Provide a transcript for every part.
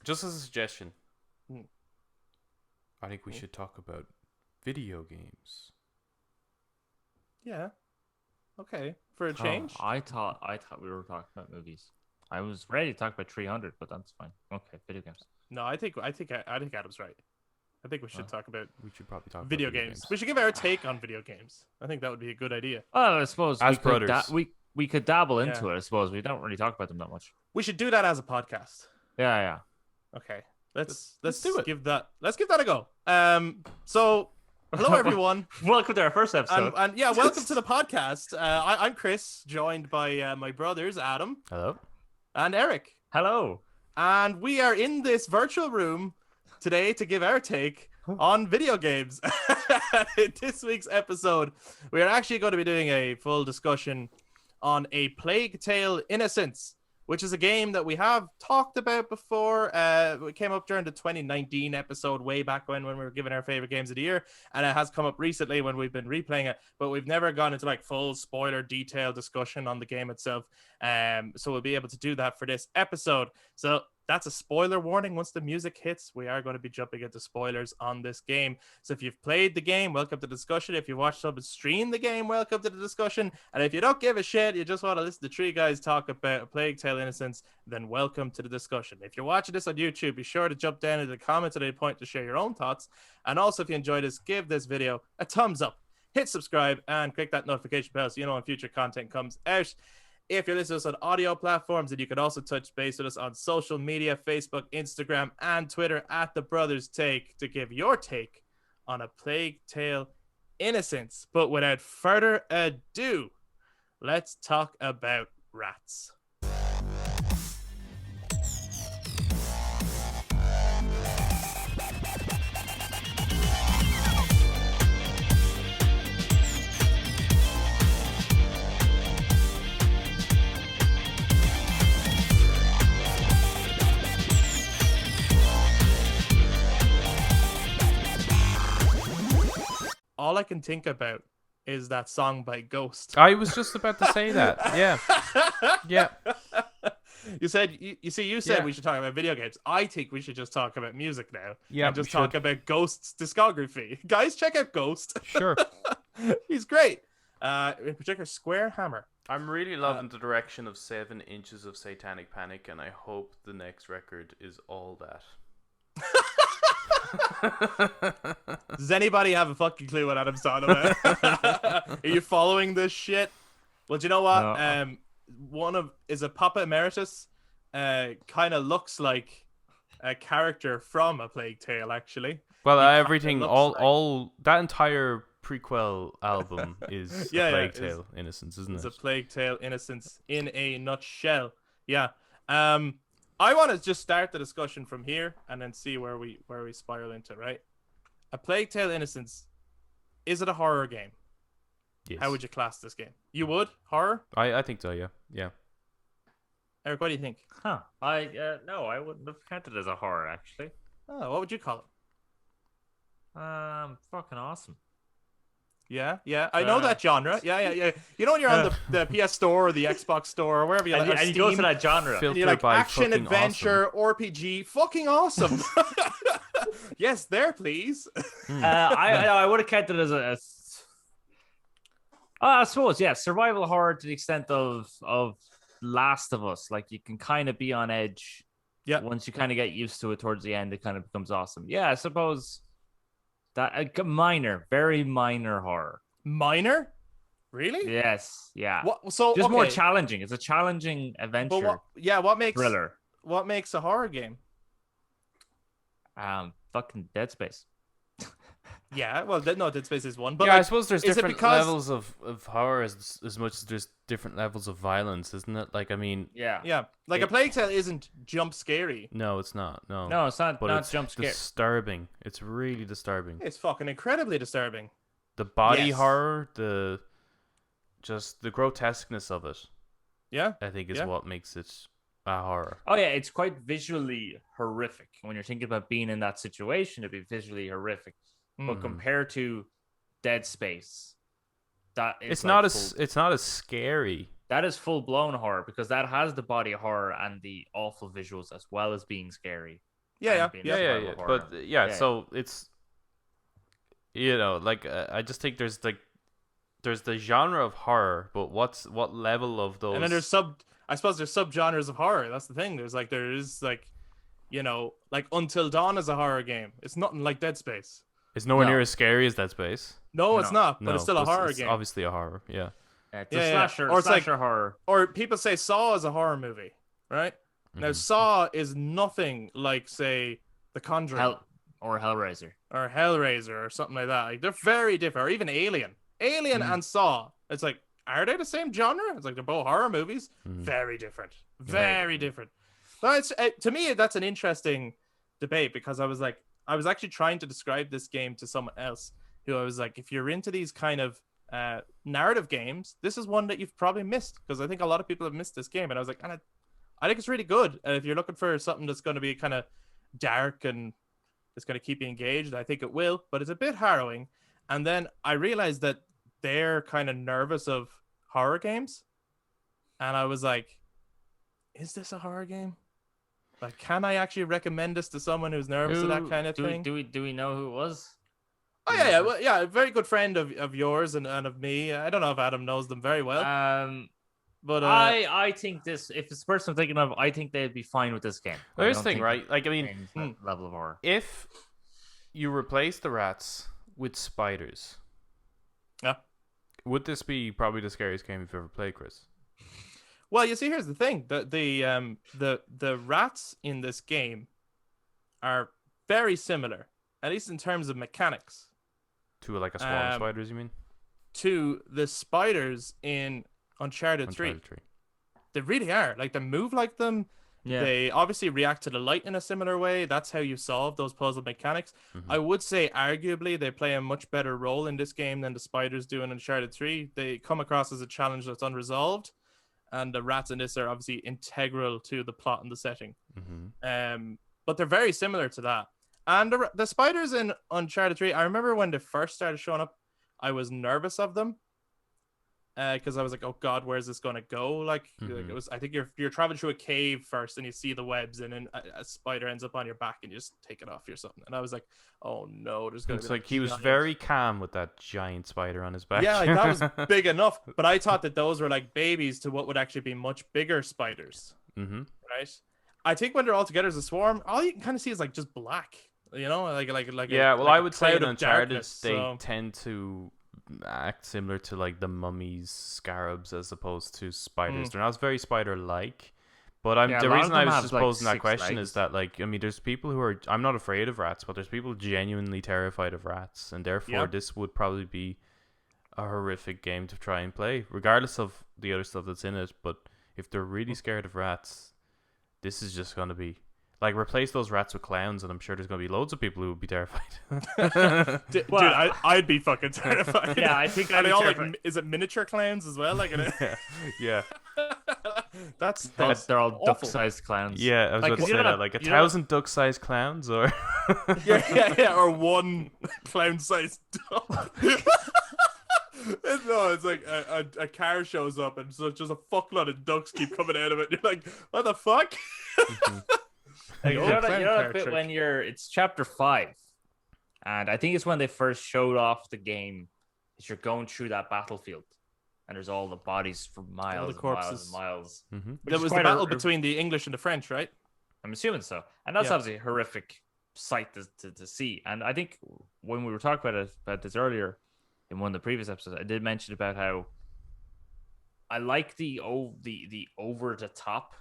Just as a suggestion, Hmm. I think we should talk about video games. Yeah. Okay. For a Oh, change. I thought we were talking about movies. I was ready to talk about 300, but that's fine. Okay, video games. No, I think Adam's right. I think we should talk about We should probably talk video about games. We should give our take on video games. I think that would be a good idea. Well, I suppose As we brothers. we could dabble Yeah. into it. I suppose we don't really talk about them that much. We should do that as a podcast. Yeah. Okay. Let's do it. give that a go. So hello everyone. Welcome to our first episode. And yeah, welcome to the podcast. I'm Kris, joined by my brothers Adam Hello? and Eric. Hello. And we are in this virtual room today to give our take on video games. In this week's episode, we are actually going to be doing a full discussion on A Plague Tale Innocence, which is a game that we have talked about before. It came up during the 2019 episode way back when we were giving our favorite games of the year, and it has come up recently when we've been replaying it, but we've never gone into like full spoiler detailed discussion on the game itself. So we'll be able to do that for this episode. So that's a spoiler warning. Once the music hits, we are going to be jumping into spoilers on this game. So if you've played the game, welcome to the discussion. If you watched someone stream the game, welcome to the discussion. And if you don't give a shit, you just want to listen to three guys talk about A Plague Tale Innocence, then welcome to the discussion. If you're watching this on YouTube, be sure to jump down into the comments at any point to share your own thoughts. And also, if you enjoyed this, give this video a thumbs up, hit subscribe, and click that notification bell so you know when future content comes out. If you're listening to us on audio platforms, then you can also touch base with us on social media, Facebook, Instagram, and Twitter at The Brothers Take to give your take on A Plague Tale Innocence. But without further ado, let's talk about rats. All I can think about is that song by Ghost. I was just about to say that. Yeah. Yeah. You said you said Yeah. we should talk about video games. I think we should just talk about music now. Yeah, and just we talk should. about Ghost's discography. Guys, check out Ghost. Sure. He's great. In particular, Square Hammer. I'm really loving the direction of 7 Inches of Satanic Panic, and I hope the next record is all that. Does anybody have a fucking clue what Adam's talking about? Are you following this shit? Well, do you know what? No. Is a Papa Emeritus. Kind of looks like a character from A Plague Tale, actually. Well, He kinda everything, looks all that entire prequel album is Yeah, A yeah, Plague it's- Tale Innocence, isn't It's it? A Plague Tale Innocence in a nutshell. Yeah. I want to just start the discussion from here and then see where we spiral into, right? A Plague Tale Innocence, is it a horror game? Yes. How would you class this game? You would? Horror? I think so, yeah. Yeah. Eric, what do you think? Huh. No, I wouldn't have counted it as a horror actually. Oh, what would you call it? Fucking awesome. Yeah, I know that genre. Yeah. You know when you're on the PS Store or the Xbox Store or wherever you like, or And you go to Steam, that genre. Fil- and you're like by action, fucking adventure, RPG, fucking awesome. Yes, there, please. I would have counted it as I suppose, yeah, survival horror to the extent of Last of Us. Like you can kind of be on edge. Yeah. Once you kind of get used to it towards the end, it kind of becomes awesome. Yeah, I suppose that minor, very minor horror. Minor? Really? Yes, yeah. What? So Just more okay, challenging. It's a challenging adventure but what makes thriller. what makes a horror game? Fucking Dead Space. Yeah, well, no, Dead Space is one, but yeah, I like, suppose there's is it different because- levels of horror as much as there's different levels of violence, isn't it? Like, I mean, yeah, like A Plague Tale isn't jump scary. no, it's not. No, No, it's not. but Not it's jump scare. disturbing. It's really disturbing. It's fucking incredibly disturbing. The body Yes. horror, the grotesqueness of it, Yeah, I think is Yeah. what makes it a horror. Oh yeah, it's quite visually horrific. When you're thinking about being in that situation, it'd be visually horrific. But Mhm. compared to Dead Space, that is It's like not full- it's not as scary. that is full blown horror because that has the body horror and the awful visuals as well as being scary. Yeah. being Yeah, yeah, survival yeah. horror. But Yeah. so it's like I just think there's the genre of horror, but what level of those? And then I suppose there's subgenres of horror. That's the thing. There is like, like Until Dawn is a horror game. It's nothing like Dead Space. It's nowhere No. near as scary as Dead Space. No, it's No. not, but No, it's still a horror it's game. obviously a horror. Yeah. It's a Yeah, yeah. slasher, Or it's like- slasher horror. Or people say Saw is a horror movie, right? Now Mhm. Saw is nothing like, say, The Conjuring Or Hellraiser. or Hellraiser or something like that. Like, they're very different. Or even Alien. Alien and Saw. It's like, are they the same genre? It's like they're both horror movies. Mhm. Very different. Very different. But to me, that's an interesting debate, because I was actually trying to describe this game to someone else who I was like, if you're into these kind of narrative games, this is one that you've probably missed, because I think a lot of people have missed this game. And I was like, I think it's really good. And if you're looking for something that's going to be kind of dark and it's going to keep you engaged, I think it will, but it's a bit harrowing. And then I realized that they're kind of nervous of horror games. And I was like, is this a horror game? Like, can I actually recommend this to someone who's nervous of that kind of thing? Do we know who it was? Oh, yeah. Well, yeah, a very good friend of yours and of me. I don't know if Adam knows them very well. But I think this, if it's the person I'm thinking of, I think they'd be fine with this game. I There's don't the thing, think right? Like, I mean, game's that level of horror. if you replace the rats with spiders, Yeah. would this be probably the scariest game you've ever played, Chris? Well, you see, here's the thing: the rats in this game are very similar, at least in terms of mechanics, To like a swarm of spiders, you mean? to the spiders in Uncharted 3. Uncharted 3. They really are. Like, they move like them. Yeah. They obviously react to the light in a similar way. That's how you solve those puzzle mechanics. Mhm. I would say, arguably, they play a much better role in this game than the spiders do in Uncharted 3. They come across as a challenge that's unresolved, and the rats in this are obviously integral to the plot and the setting. Mhm. But they're very similar to that. And the spiders in Uncharted 3, I remember when they first started showing up, I was nervous of them. Because I was like, oh God, where's this going to go? Like it was, I think you're traveling through a cave first and you see the webs, and then a spider ends up on your back and you just take it off or something. And I was like, oh no, there's going to Looks be like he was very calm with that giant spider on his back. Yeah, like, that was big enough. But I thought that those were like babies to what would actually be much bigger spiders. Mm-hmm. Right? I think when they're all together as a swarm, all you can kind of see is like just black. You know, like yeah. well, I would say cloud in of Uncharted darkness, they so- tend to act similar to like the mummies, scarabs, as opposed to spiders. They're not very spider-like. But Yeah, the a lot reason of I them was have, just like, posing that 6 question legs. is that, like, I mean, there's people who are. I'm not afraid of rats, but there's people genuinely terrified of rats, and therefore Yeah. this would probably be a horrific game to try and play, regardless of the other stuff that's in it. But if they're really scared of rats, this is just gonna be like, replace those rats with clowns, and I'm sure there's gonna be loads of people who would be terrified. Dude, Well- I'd be fucking terrified. Yeah, I think Are I'd they be all terrified. like? Is it miniature clowns as well? Like, yeah. that's They're all awful. duck-sized clowns. Yeah, I was Like, about to 'cause say you know that, that- like you know that- 1,000 duck-sized clowns, or yeah, or one clown-sized dog. No, it's like a car shows up and so just a fuckload of ducks keep coming out of it. You're like, what the fuck? Like, you Oh, know clown that car bit trick. when it's chapter 5, and I think it's when they first showed off the game. Is you're going through that battlefield, and there's all the bodies for miles, and miles corpses. and miles. Mhm. Which That is was the quite a- battle between the English and the French, right? I'm assuming so, and that's Yeah. obviously a horrific sight to see. And I think when we were talking about this earlier in one of the previous episodes, I did mention about how I like the over the top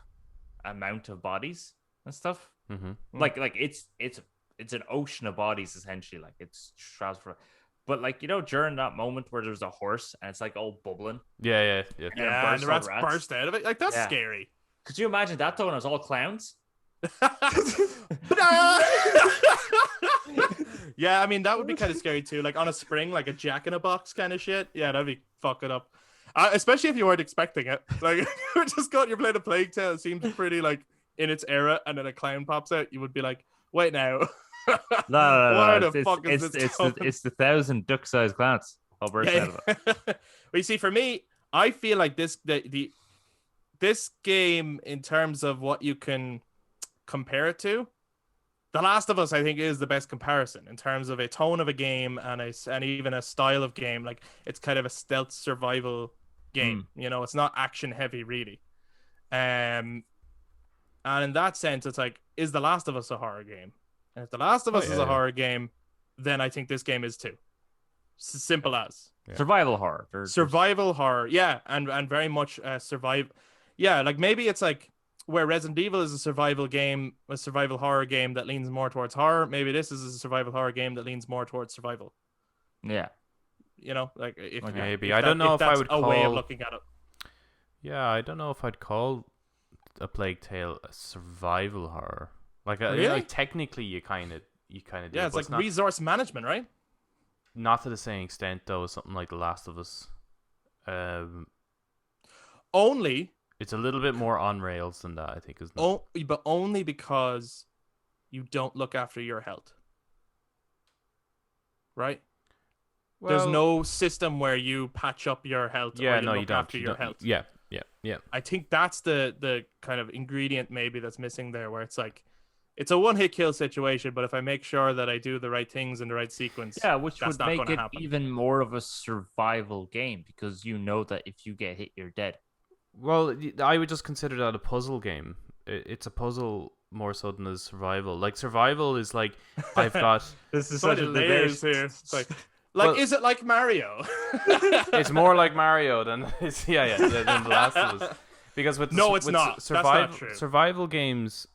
amount of bodies and stuff. Mm-hmm. Like it's an ocean of bodies essentially. Like it's shrouds for, but like, you know, during that moment where there's a horse and it's like all bubbling. Yeah. And it Yeah, and bursts the all rats burst out of it. Like, that's Yeah. scary. Could you imagine that though? And it was all clowns. Yeah, I mean, that would be kind of scary too. Like on a spring, like a Jack in a Box kind of shit. Yeah, that'd be fucking up. Especially if you weren't expecting it. Like, you're just you're playing a Plague Tale. It seems pretty like in its era, and then a clown pops out. You would be like, wait now. No. Where the It's, fuck is it's, this it's, going? it's the 1,000 duck-sized clowns. All burst out of it. Well, you see, for me, I feel like this game, in terms of what you can compare it to, The Last of Us, I think, is the best comparison in terms of a tone of a game and even a style of game. Like, it's kind of a stealth survival game. You know, it's not action heavy, really. And in that sense, it's like, is The Last of Us a horror game? And if The Last of Us is a horror game, then I think this game is too. Simple as. Yeah. Survival horror. Survival horror, yeah, and very much survive. Yeah, like maybe it's like where Resident Evil is a survival horror game that leans more towards horror. Maybe this is a survival horror game that leans more towards survival. Yeah, you know, like if maybe if I don't know if I would a call way of looking at it. Yeah, I don't know if I'd call A Plague Tale a survival horror. Like, Really? you know, technically, you kind of do. Yeah, it's but like resource management, right? not to the same extent though as something like The Last of Us. Only It's a little bit more on rails than that, I think, isn't it? but only because you don't look after your health, right? There's no system where you patch up your health. Yeah, or you no, look you don't. after your health. Yeah. I think that's the kind of ingredient maybe that's missing there, where it's like, it's a one-hit kill situation, but if I make sure that I do the right things in the right sequence, which that's would not make gonna it happen. even more of a survival game, because you know that if you get hit, you're dead. Well, I would just consider that a puzzle game. It's a puzzle more so than a survival. Like, survival is like, I've got... This is so such many a layers debate. here. It's like well, is it like Mario? It's more like Mario than than The Last of Us. Because with it's with not. Survival, That's not true. survival games,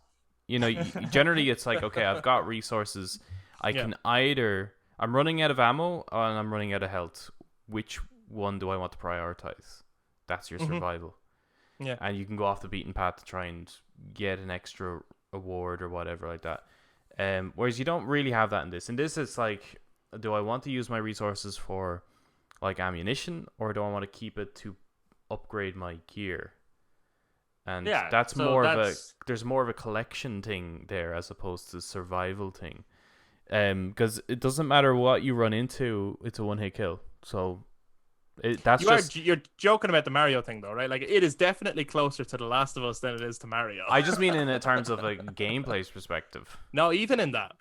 you know, generally it's like, okay, I've got resources. I can either... I'm running out of ammo and I'm running out of health. Which one do I want to prioritize? That's your survival. Yeah. And you can go off the beaten path to try and get an extra award or whatever like that. Whereas you don't really have that in this. In this, it's like, do I want to use my resources for like ammunition, or do I want to keep it to upgrade my gear? And there's more of a collection thing there as opposed to survival thing. Because it doesn't matter what you run into, it's a one-hit kill. So you're joking about the Mario thing though, right? Like, it is definitely closer to The Last of Us than it is to Mario. I just mean in terms of a gameplay perspective. No, even in that.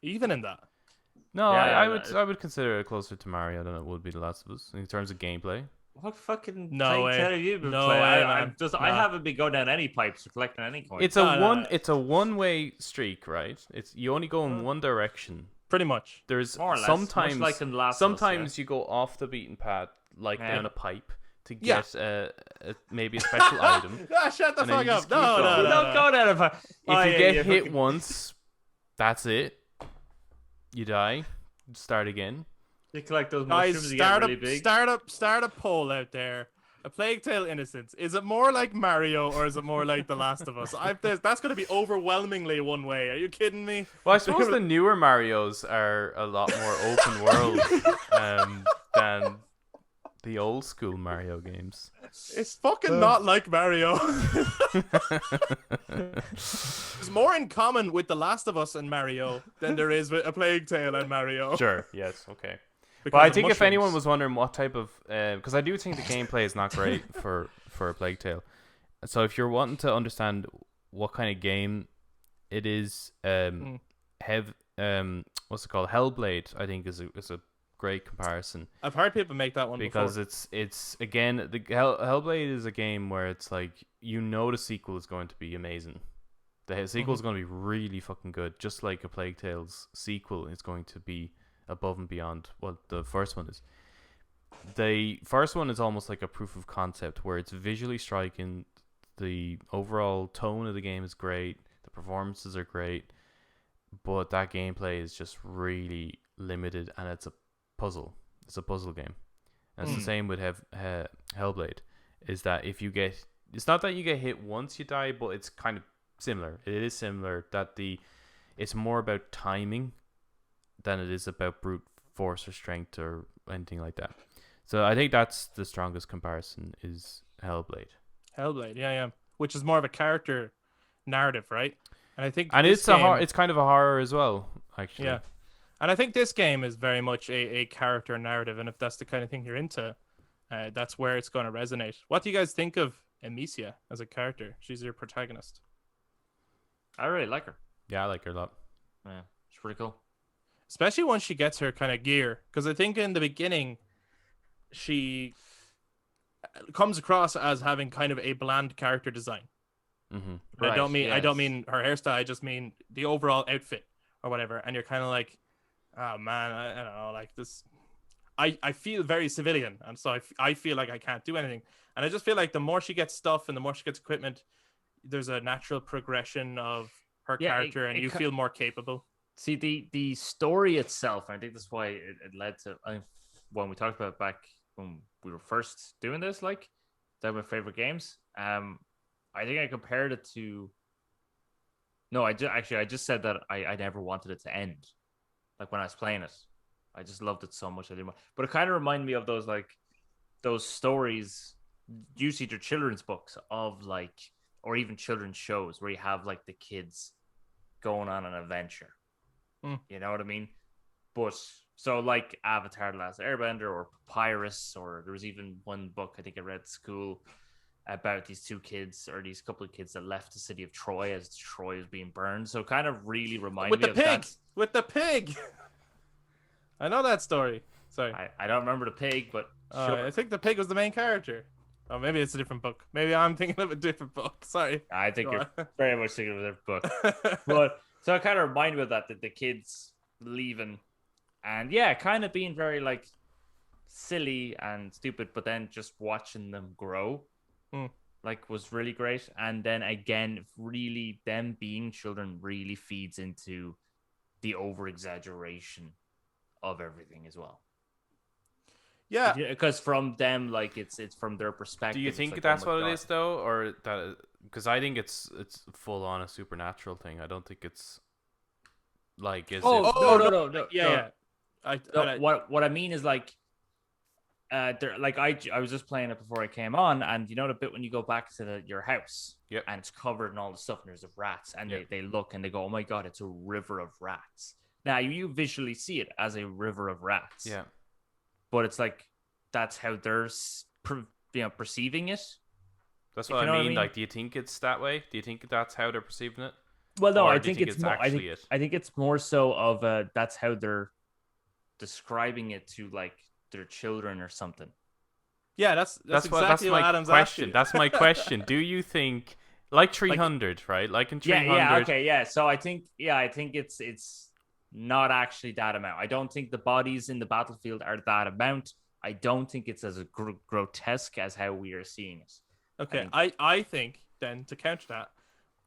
No, I would consider it closer to Mario than it would be The Last of Us in terms of gameplay. What fucking no way? Have you been no playing? way, I haven't been going down any pipes or collecting any coins. It's a one-way streak, right? You only go in one direction. Pretty much. There's more or less, sometimes much like in The Last of Us, you go off the beaten path, like down a pipe, to get maybe a special item. Shut the fuck up! No, don't go down a pipe. If you get hit once, that's it. You die. Start again. You collect those guys. mushrooms. Start really big. Start a poll out there. A Plague Tale Innocence. Is it more like Mario or is it more like The Last of Us? That's going to be overwhelmingly one way. Are you kidding me? Well, I suppose the newer Marios are a lot more open world than the old school Mario games. It's fucking not like Mario. There's more in common with The Last of Us and Mario than there is with A Plague Tale and Mario. Sure. Yes. Okay. Because well, I of think if mushrooms. anyone was wondering what type of, because I do think the gameplay is not great for A Plague Tale. So if you're wanting to understand what kind of game it is, what's it called? Hellblade, I think is a great comparison. I've heard people make that one because before. it's again the Hellblade is a game where it's like, you know, the sequel is going to be amazing. The sequel is going to be really fucking good, just like A Plague Tale's sequel is going to be above and beyond what the first one is. The first one is almost like a proof of concept where it's visually striking, the overall tone of the game is great, the performances are great, but that gameplay is just really limited, and it's a puzzle. It's a puzzle game. And it's the same with Hellblade, is that if you get, it's not that you get hit once you die, but it's kind of similar. It is similar that it's more about timing than it is about brute force or strength or anything like that. So I think that's the strongest comparison is Hellblade. Hellblade, yeah. Which is more of a character narrative, right? And I think it's kind of a horror as well, actually. Yeah. And I think this game is very much a character narrative, and if that's the kind of thing you're into, that's where it's going to resonate. What do you guys think of Amicia as a character? She's your protagonist. I really like her. Yeah, I like her a lot. Yeah. It's pretty cool. Especially once she gets her kind of gear, because I think in the beginning she comes across as having kind of a bland character design. Mm-hmm. I don't mean I don't yes. mean her hairstyle. I just mean the overall outfit or whatever. And you're kind of like, oh man, I don't know, like this. I feel very civilian, and so I feel like I can't do anything. And I just feel like the more she gets stuff and the more she gets equipment, there's a natural progression of her character, and you feel more capable. See, the story itself, and I think that's why it led to when we talked about it back when we were first doing this, like that were my favorite games. I think I compared it to. No, I just said that I never wanted it to end. Like when I was playing it, I just loved it so much. I didn't. But it kind of reminded me of those stories. You see your children's books of like, or even children's shows where you have like the kids going on an adventure. You know what I mean? But so like Avatar: The Last Airbender or Papyrus, or there was even one book I think I read at school about these two kids or these couple of kids that left the city of Troy as Troy was being burned. So it kind of really reminded me of that. With the pig. I know that story. Sorry. I don't remember the pig, but sure. I think the pig was the main character. Oh, maybe it's a different book. Maybe I'm thinking of a different book. Sorry. I think you're very much thinking of a different book. But so it kind of reminded me of that the kids leaving and yeah, kind of being very like silly and stupid, but then just watching them grow like was really great. And then again, really them being children really feeds into the over exaggeration of everything as well. Yeah, because from them, like it's from their perspective. Do you think like, that's what it is though, or that? Because I think it's full on a supernatural thing. I don't think it's like no. Yeah. What I mean is like, like I was just playing it before I came on, and you know the bit when you go back to your house, and it's covered in all the stuff, and there's the rats, and they look and they go, oh my god, it's a river of rats. Now you visually see it as a river of rats. Yeah. But it's like that's how they're perceiving it. That's what I mean. Like, do you think it's that way? Do you think that's how they're perceiving it? Well, no, I think it's more, actually I think it's more so of that's how they're describing it to like their children or something. Yeah, that's exactly what Adam's question. asking. That's my question. Do you think like 300, right? Like in 300. Yeah, okay, yeah. So I think it's not actually that amount. I don't think the bodies in the battlefield are that amount. I don't think it's as grotesque as how we are seeing it. Okay, I think then to counter that,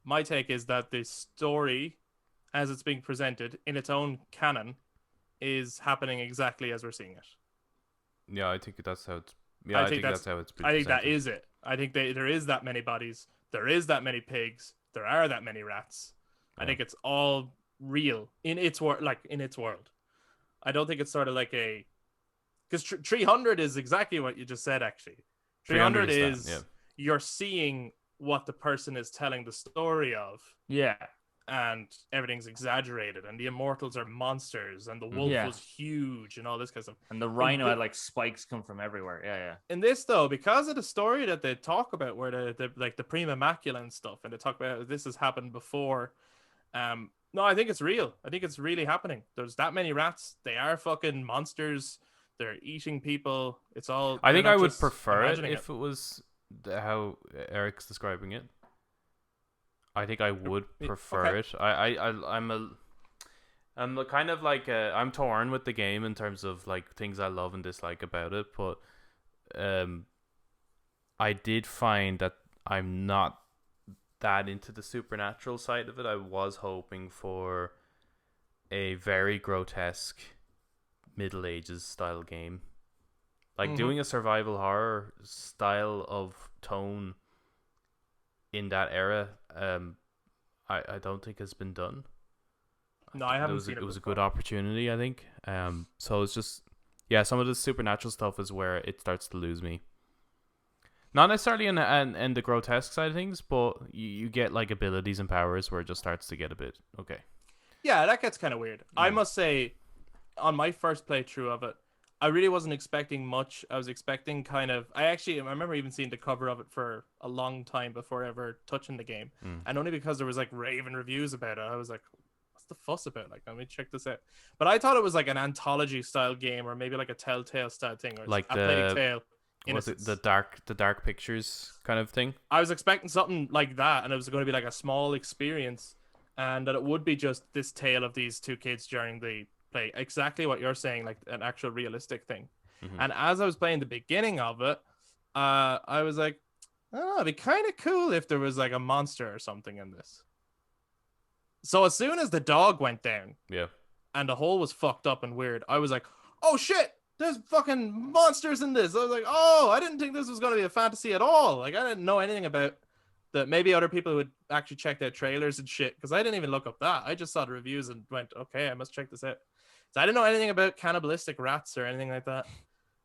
my take is that the story, as it's being presented in its own canon, is happening exactly as we're seeing it. Yeah, I think that's how it's. Yeah, I think that's how it's been. I think that is it. I think there is that many bodies. There is that many pigs. There are that many rats. Yeah. I think it's all real in its world, like in its world. I don't think it's sort of like a, because 300 is exactly what you just said. Actually, 300 is you're seeing what the person is telling the story of. Yeah, and everything's exaggerated, and the immortals are monsters, and the wolf was huge, and all this kind of stuff. And the rhino had like spikes come from everywhere. Yeah. In this though, because of the story that they talk about, where the like the Prima Macula and stuff, and they talk about this has happened before. No, I think it's real. I think it's really happening. There's that many rats. They are fucking monsters. They're eating people. It's all. I think I would prefer it if it was how Eric's describing it. I think I would prefer it. I'm kind of like I'm torn with the game in terms of like things I love and dislike about it, but I did find that I'm not that into the supernatural side of it. I was hoping for a very grotesque Middle Ages style game, like doing a survival horror style of tone in that era. I don't think has been done. No, I haven't seen it. It was a good opportunity, I think. So it's just some of the supernatural stuff is where it starts to lose me. Not necessarily in the grotesque side of things, but you get like abilities and powers where it just starts to get a bit okay. Yeah, that gets kind of weird. I must say, on my first playthrough of it, I really wasn't expecting much. I was expecting kind of... I remember even seeing the cover of it for a long time before ever touching the game. And only because there was like raving reviews about it, I was like, what's the fuss about? Like, let me check this out. But I thought it was like an anthology style game, or maybe like a Telltale style thing, or Like A Plague Tale was it Innocence. the dark pictures kind of thing? I was expecting something like that, and it was going to be like a small experience, and that it would be just this tale of these two kids during the play. Exactly what you're saying, like an actual realistic thing. Mhm. And as I was playing the beginning of it, I was like, oh, it'd be kind of cool if there was like a monster or something in this. So as soon as the dog went down Yeah. and the hole was fucked up and weird, I was like, oh shit, there's fucking monsters in this. I was like, oh, I didn't think this was going to be a fantasy at all. Like, I didn't know anything about that. Maybe other people would actually check their trailers and shit, because I didn't even look up that. I just saw the reviews and went, okay, I must check this out. So I didn't know anything about cannibalistic rats or anything like that.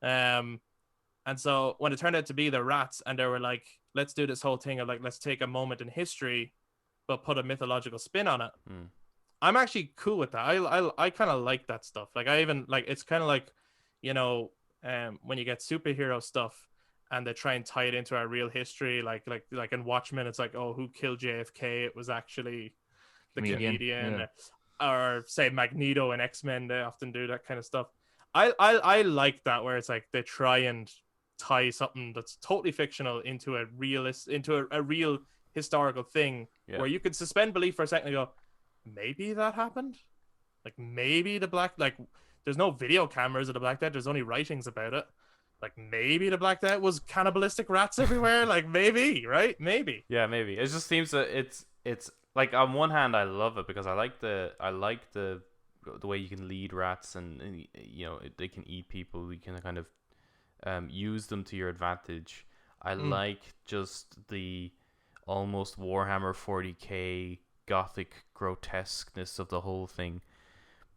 And so when it turned out to be the rats, and they were like, let's do this whole thing of like, let's take a moment in history, but put a mythological spin on it. Mm. I'm actually cool with that. I kind of like that stuff. Like, I even like, it's kind of like, you know, when you get superhero stuff and they try and tie it into our real history, like in Watchmen, it's like, oh, who killed JFK? It was actually the comedian. Or say Magneto and X-Men, they often do that kind of stuff. I like that, where it's like they try and tie something that's totally fictional into a real historical thing, Yeah. where you could suspend belief for a second and go, maybe that happened. Like, maybe there's no video cameras of the Black Death. There's only writings about it. Like, maybe the Black Death was cannibalistic rats everywhere. Like, maybe, right? Maybe. Yeah, maybe. It just seems that it's like, on one hand I love it because I like the way you can lead rats, and you know, they can eat people. You can kind of use them to your advantage. I like just the almost Warhammer 40k gothic grotesqueness of the whole thing.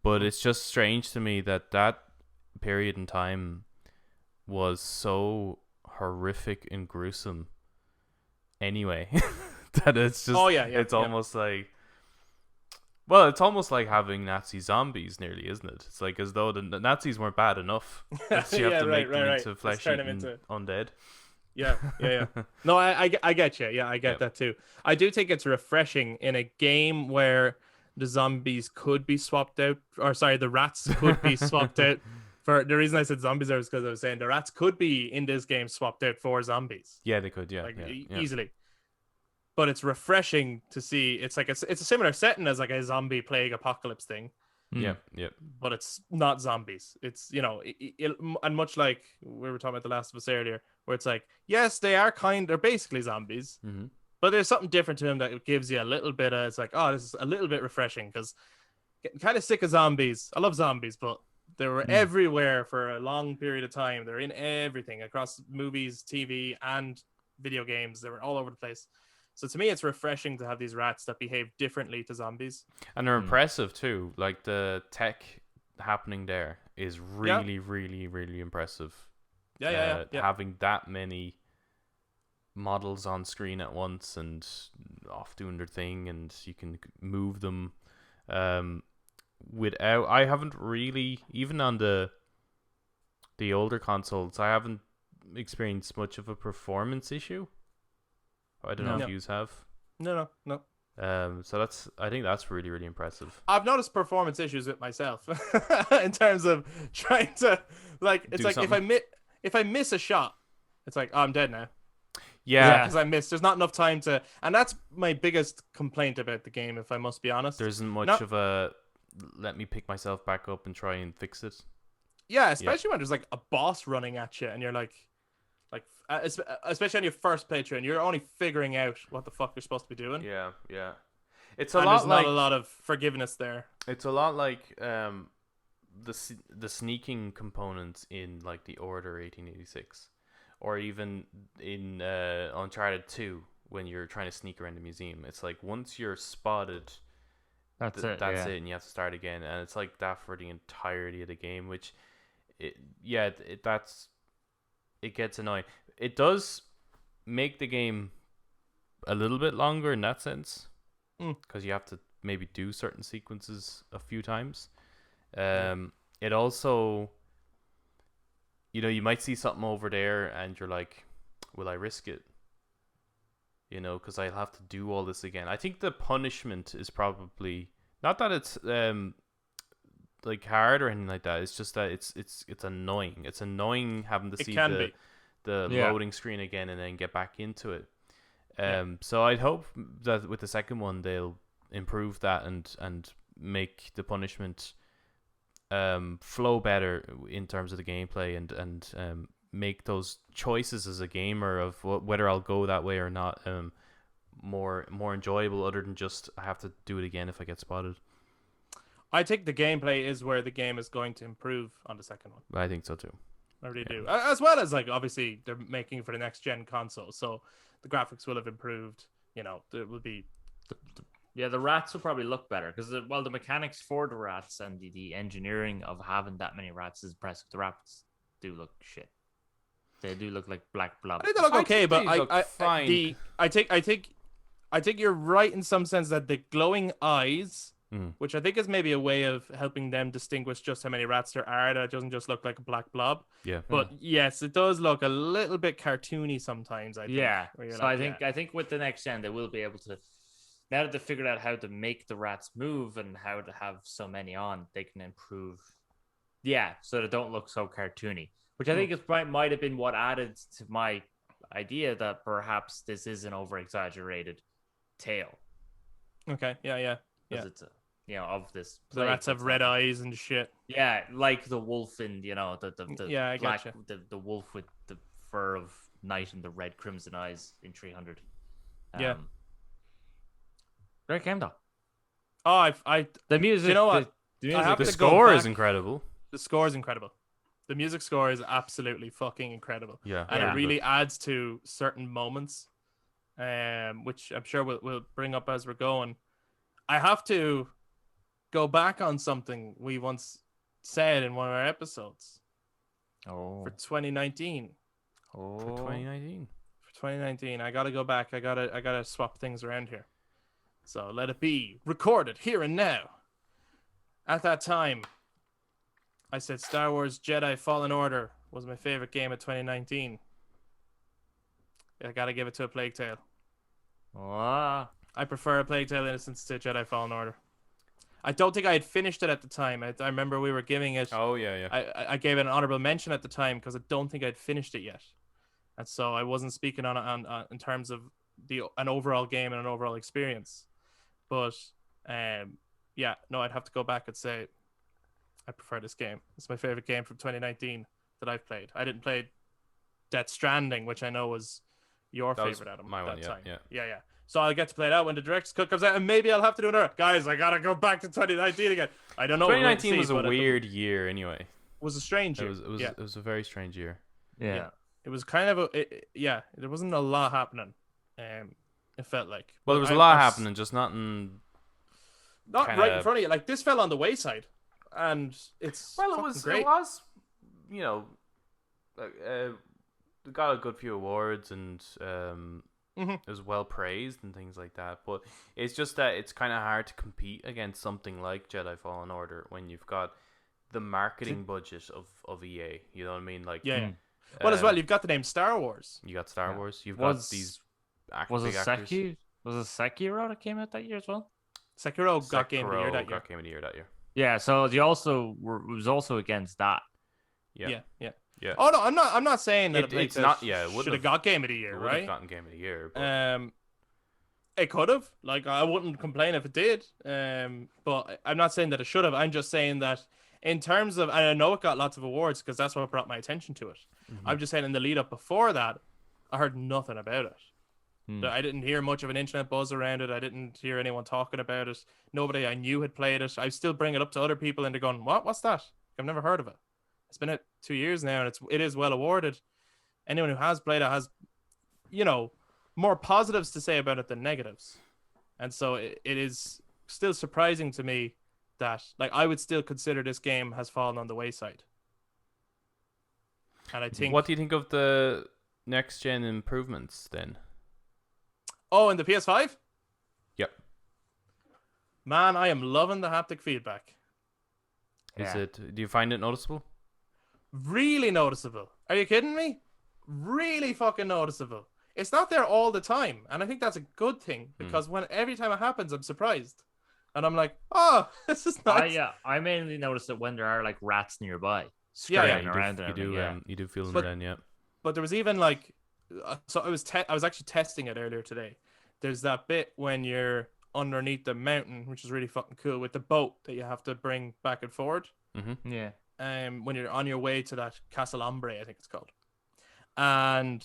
But it's just strange to me that period in time was so horrific and gruesome anyway. That it's just, it's almost like, well, it's almost like having Nazi zombies nearly, isn't it? It's like as though the Nazis weren't bad enough. So you have to make them into flesh-eating undead. Yeah. No, I get you. Yeah, I get that too. I do think it's refreshing in a game where the zombies could be swapped out, or sorry, the rats could be swapped out. For the reason I said zombies there was because I was saying the rats could be in this game swapped out for zombies. Yeah, they could. Yeah, like yeah. easily. But it's refreshing to see. It's like it's a similar setting as like a zombie plague apocalypse thing. Yeah. But it's not zombies. It's, you know, and much like we were talking about The Last of Us earlier, where it's like, yes, they're basically zombies, but there's something different to them that gives you a little bit of, it's like, oh, this is a little bit refreshing, because getting kind of sick of zombies. I love zombies, but they were everywhere for a long period of time. They're in everything across movies, TV, and video games. They were all over the place. So to me, it's refreshing to have these rats that behave differently to zombies. And they're impressive too. Like, the tech happening there is really, really, really impressive. Yeah. Having that many models on screen at once and off doing their thing, and you can move them without... I haven't really, even on the older consoles, I haven't experienced much of a performance issue. I don't know if you have. No. So I think that's really, really impressive. I've noticed performance issues with myself in terms of trying to, like, it's like if I miss a shot, it's like, oh, I'm dead now. Yeah, because I missed. There's not enough time to, and that's my biggest complaint about the game, if I must be honest. There isn't much of a let me pick myself back up and try and fix it. Yeah, especially when there's like a boss running at you and you're like especially on your first playthrough and you're only figuring out what the fuck you're supposed to be doing. Yeah. It's there's not a lot of forgiveness there. It's a lot like the sneaking components in like the Order 1886, or even in Uncharted 2 when you're trying to sneak around the museum. It's like once you're spotted, that's it, and you have to start again. And it's like that for the entirety of the game, which it gets annoying. It does make the game a little bit longer in that sense, because you have to maybe do certain sequences a few times. It also, you know, you might see something over there and you're like, will I risk it? You know, because I'll have to do all this again. I think the punishment is probably Not that it's like hard or anything like that. It's just that it's annoying. It's annoying having to It see can be. the Yeah. loading screen again and then get back into it. Yeah. So I'd hope that with the second one they'll improve that and make the punishment flow better in terms of the gameplay and make those choices as a gamer of whether I'll go that way or not more enjoyable, other than just I have to do it again if I get spotted. I think the gameplay is where the game is going to improve on the second one. I think so too. I really do. As well as, like, obviously they're making it for the next gen console, so the graphics will have improved. You know, there will be. Yeah, the rats will probably look better because the mechanics for the rats and the engineering of having that many rats is impressive. The rats do look shit. They do look like black blob. I think they look okay, but they look fine. I think you're right in some sense that the glowing eyes, which I think is maybe a way of helping them distinguish just how many rats there are, that it doesn't just look like a black blob. Yeah. But yes, it does look a little bit cartoony sometimes, I think. Yeah. where you're So like, I think with the next gen they will be able to, now that they've figured out how to make the rats move and how to have so many on, they can improve. Yeah, so they don't look so cartoony, which I think might have been what added to my idea that perhaps this is an over-exaggerated tale. Okay, yeah. Because it's of this. The rats have red eyes and shit. Yeah, like the wolf in the I black, gotcha. the wolf with the fur of night and the red crimson eyes in 300. Yeah. Great game though. Oh, I The music. You know what? The I have The to go score is back. incredible. The score is incredible. The music score is absolutely fucking incredible. Yeah. And Yeah. it really adds to certain moments, which I'm sure we'll bring up as we're going. I have to go back on something we once said in one of our episodes Oh. for 2019. For 2019. For 2019, I gotta go back. I gotta swap things around here. So let it be recorded here and now. At that time, I said Star Wars Jedi Fallen Order was my favorite game of 2019. I gotta give it to A Plague Tale. Ah. I prefer A Plague Tale Innocence to Jedi Fallen Order. I don't think I had finished it at the time. I remember we were giving it. Oh yeah. I gave it an honorable mention at the time because I don't think I'd finished it yet, and so I wasn't speaking on it in terms of an overall game and an overall experience. But yeah, no, I'd have to go back and say I prefer this game. It's my favorite game from 2019 that I've played. I didn't play Death Stranding, which I know was your That was favorite, Adam. my that one, time. yeah. So I'll get to play it out when the director's cut comes out, and maybe I'll have to do another. Guys, I gotta go back to 2019 again. I don't know. 2019 we'll was see, a but weird year anyway. It was a strange year. It was a very strange year. Yeah. It was kind of there wasn't a lot happening. It felt like. Well, there was a lot happening, just not in. Not kinda- right in front of you. Like, this fell on the wayside, and it's Well, it fucking was. great. It was. You know, it got a good few awards and it was well praised and things like that. But it's just that it's kind of hard to compete against something like Jedi Fallen Order when you've got the marketing budget of EA. You know what I mean? Like, Yeah. Well, as well, you've got the name Star Wars. you got Star Wars. You've Was- got these. Was big it actors. Sekiro that came out that year as well? Sekiro got Game of the Year Sekiro that year. got Game of the Year that year. Yeah. So it was also against that. Yeah. Yeah. Oh no, I'm not saying that It's not. Yeah, it should would have got Game of the It Year, would have right? gotten Game of the Year. But It could have. Like, I wouldn't complain if it did. But I'm not saying that it should have. I'm just saying that in terms of, and I know it got lots of awards because that's what brought my attention to it. I'm just saying in the lead up before that, I heard nothing about it. I didn't hear much of an internet buzz around it. I didn't hear anyone talking about it. Nobody I knew had played it. I still bring it up to other people and they're going, What's that? I've never heard of it. It's been out 2 years now and it is well awarded. Anyone who has played it has, more positives to say about it than negatives. And so it is still surprising to me that, like, I would still consider this game has fallen on the wayside. And I think... what do you think of the next gen improvements then? Oh, in the PS5? Yep. Man, I am loving the haptic feedback. Is Yeah. it? Do you find it noticeable? Really noticeable. Are you kidding me? Really fucking noticeable. It's not there all the time, and I think that's a good thing because every time it happens, I'm surprised. and I'm like, oh, this is nice. I mainly noticed that when there are like rats nearby Yeah, scurrying yeah. around and everything. You do feel them But then, yeah. but there was even like, so I was actually testing it earlier today. There's that bit when you're underneath the mountain, which is really fucking cool, with the boat that you have to bring back and forward. Mm-hmm. Yeah. When you're on your way to that Castle Ombre, I think it's called. And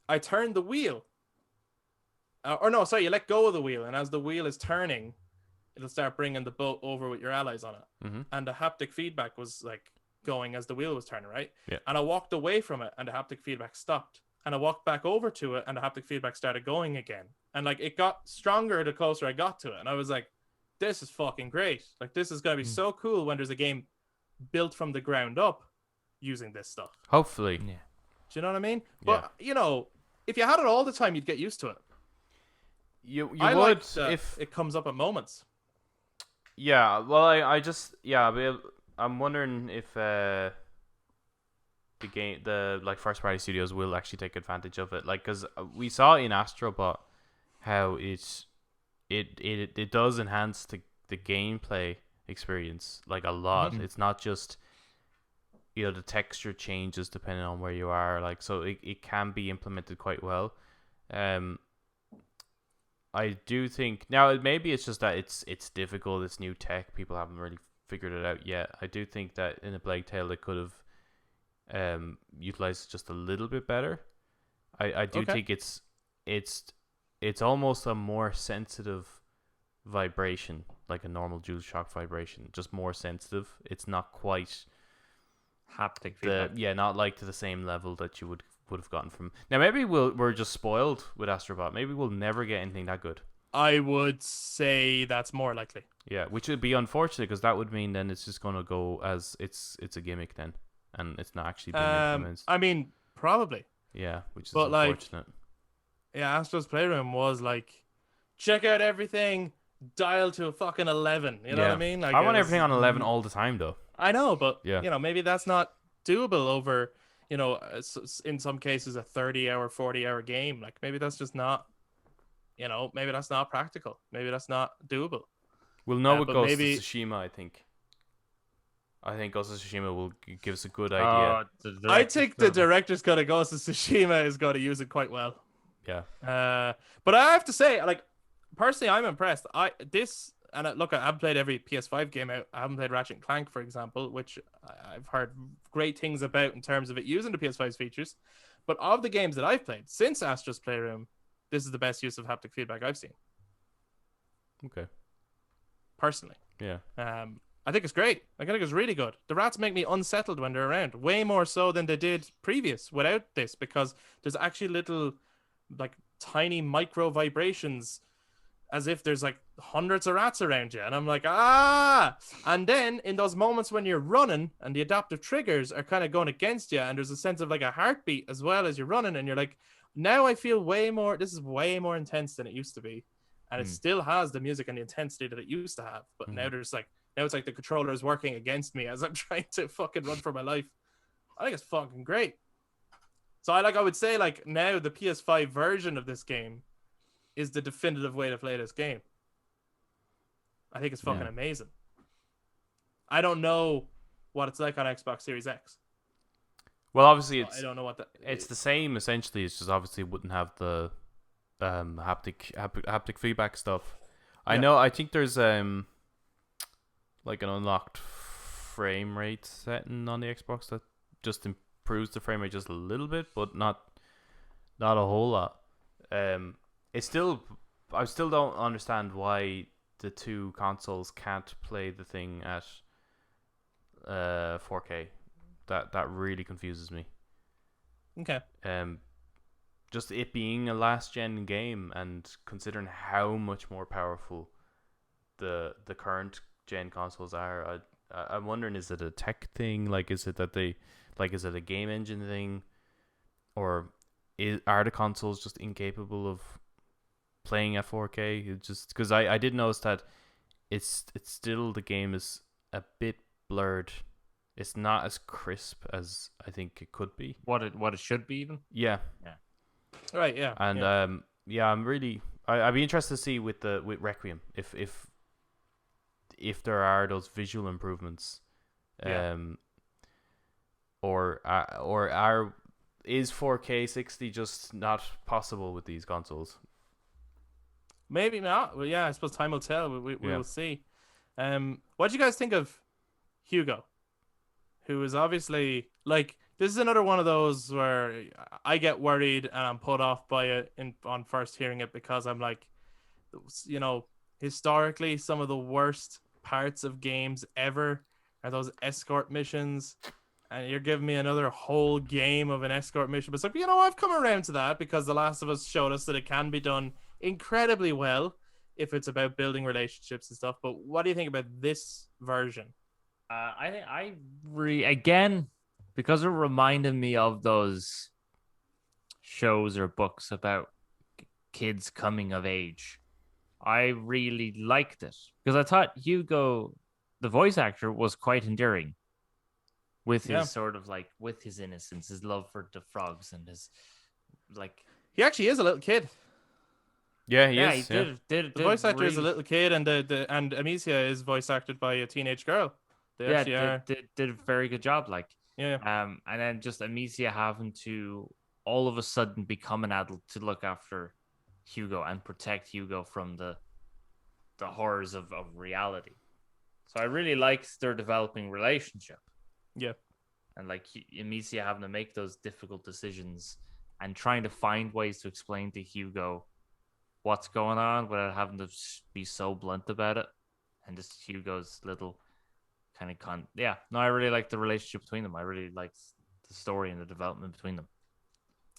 I turned the wheel. Or no, sorry, you let go of the wheel, and as the wheel is turning, it'll start bringing the boat over with your allies on it. Mm-hmm. And the haptic feedback was like going as the wheel was turning, right? Yeah. And I walked away from it, and the haptic feedback stopped. And I walked back over to it, and the haptic feedback started going again. And like it got stronger the closer I got to it. And I was like, this is fucking great. Like this is gonna be so cool when there's a game built from the ground up using this stuff. Hopefully. Yeah. Do you know what I mean? Yeah. But you know, if you had it all the time, you'd get used to it. You I would like that if it comes up at moments. yeah. Well, I just but I'm wondering if the like first party studios will actually take advantage of it, like because we saw in Astrobot how it does enhance the gameplay experience like a lot. Mhm. It's not just the texture changes depending on where you are, like so it can be implemented quite well. I do think now maybe it's just that it's difficult, it's new tech, people haven't really figured it out yet. I do think that in A Plague Tale they could have utilized it just a little bit better. I do think it's almost a more sensitive vibration, like a normal DualShock vibration, just more sensitive. It's not quite Haptic feedback. not like to the same level that you would have gotten from. Now maybe we're just spoiled with Astrobot. Maybe we'll never get anything that good. I would say that's more likely. Yeah, which would be unfortunate because that would mean then it's just gonna go as it's a gimmick then, and it's not actually being implemented. I mean, probably. Yeah, which is but, like, unfortunate. Yeah, Astro's Playroom was like, check out everything, dial to a fucking 11. You know what I mean? Like, I want everything on 11 all the time though. I know, but Yeah. maybe that's not doable over, in some cases a 30-hour, 40-hour game. Like maybe that's just not, maybe that's not practical. Maybe that's not doable. We'll know with but Ghost maybe- of Tsushima. I think Ghost of Tsushima will give us a good idea. I think the director's cut of Ghost of Tsushima is going to use it quite well. Yeah. But I have to say, like, personally, I'm impressed. Look, I haven't played every PS5 game out. I haven't played Ratchet and Clank, for example, which I've heard great things about in terms of it using the PS5's features. But of the games that I've played since Astro's Playroom, this is the best use of haptic feedback I've seen. Okay. Personally. Yeah. I think it's great. I think it's really good. The rats make me unsettled when they're around, way more so than they did previous without this, because there's actually little, like, tiny micro vibrations as if there's like hundreds of rats around you, and I'm like, and then in those moments when you're running and the adaptive triggers are kind of going against you, and there's a sense of like a heartbeat as well as you're running, and you're like, now I feel this is way more intense than it used to be, and it still has the music and the intensity that it used to have, but now it's like the controller is working against me as I'm trying to fucking run for my life. I think it's fucking great. So I would say, like, now the PS5 version of this game is the definitive way to play this game. I think it's fucking amazing. I don't know what it's like on Xbox Series X. Well, obviously I don't know what that. It's the same essentially. It's just obviously it wouldn't have the haptic feedback stuff. I know. I think there's like an unlocked frame rate setting on the Xbox that just improves the frame rate just a little bit, but not a whole lot. I still don't understand why the two consoles can't play the thing at 4K. That really confuses me. Okay. Just it being a last gen game, and considering how much more powerful the current gen consoles are, I'm wondering, is it a tech thing? Like, is it that is it a game engine thing, or are the consoles just incapable of playing at 4K? It's just because I did notice that it's still, the game is a bit blurred. It's not as crisp as I think it could be. What it should be even. Yeah. Right. Yeah. And I'm really I'd be interested to see with Requiem if if there are those visual improvements, Yeah. or are is 4K 60 just not possible with these consoles? Maybe not. Well, yeah, I suppose time will tell. We Yeah. will see. What do you guys think of Hugo? Who is obviously like this is another one of those where I get worried and I'm put off by it on first hearing it because I'm like, you know, historically some of the worst parts of games ever are those escort missions, and you're giving me another whole game of an escort mission. But it's like, I've come around to that because The Last of Us showed us that it can be done incredibly well if it's about building relationships and stuff. But what do you think about this version? I think again, because it reminded me of those shows or books about kids coming of age. I really liked it because I thought Hugo, the voice actor, was quite endearing with Yeah. his sort of like with his innocence, his love for the frogs, and his like. He actually is a little kid. Yeah, he Yeah, is. he Yeah. did. The voice actor is a really- little kid, and and Amicia is voice acted by a teenage girl. They Yeah, actually are. did a very good job. Like, Yeah. and then just Amicia having to all of a sudden become an adult to look after Hugo and protect Hugo from the horrors of reality. So I really liked their developing relationship. Yeah. And like Amicia having to make those difficult decisions and trying to find ways to explain to Hugo what's going on without having to be so blunt about it. And just Hugo's little kind of yeah. No, I really like the relationship between them. I really liked the story and the development between them.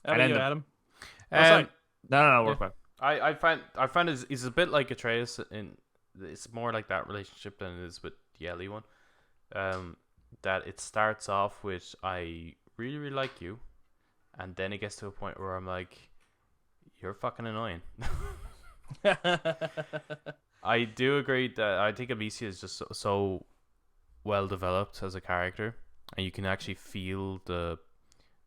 How And about then you, the- Adam? Um, No, Yeah. work back. I find is a bit like Atreus in it's more like that relationship than it is with the Ellie one. That it starts off with I really really like you, and then it gets to a point where I'm like, you're fucking annoying. I do agree that I think Amicia is just so well developed as a character, and you can actually feel the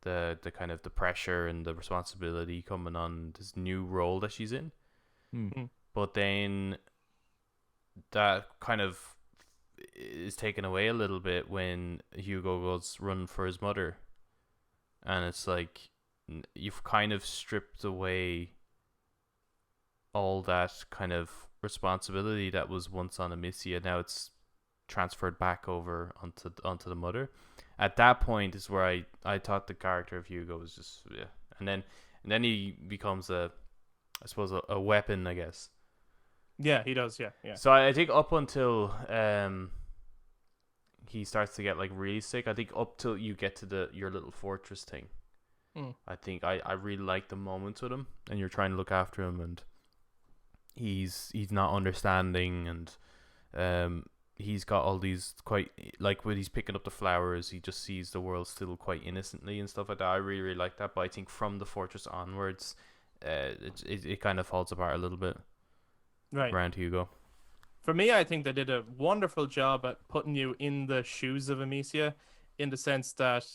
kind of the pressure and the responsibility coming on this new role that she's in. But then that kind of is taken away a little bit when Hugo goes run for his mother, and it's like you've kind of stripped away all that kind of responsibility that was once on Amicia. Now it's transferred back over onto the mother. At that point is where I thought the character of Hugo was just and then he becomes I suppose a weapon, I guess. Yeah, he does. Yeah. So I think up until he starts to get like really sick, I think up till you get to your little fortress thing, I think I really like the moments with him, and you're trying to look after him, and he's not understanding, and he's got all these quite like when he's picking up the flowers, he just sees the world still quite innocently and stuff like that. I really really like that, but I think from the fortress onwards, it kind of falls apart a little bit. Right. Around Hugo. For me, I think they did a wonderful job at putting you in the shoes of Amicia, in the sense that,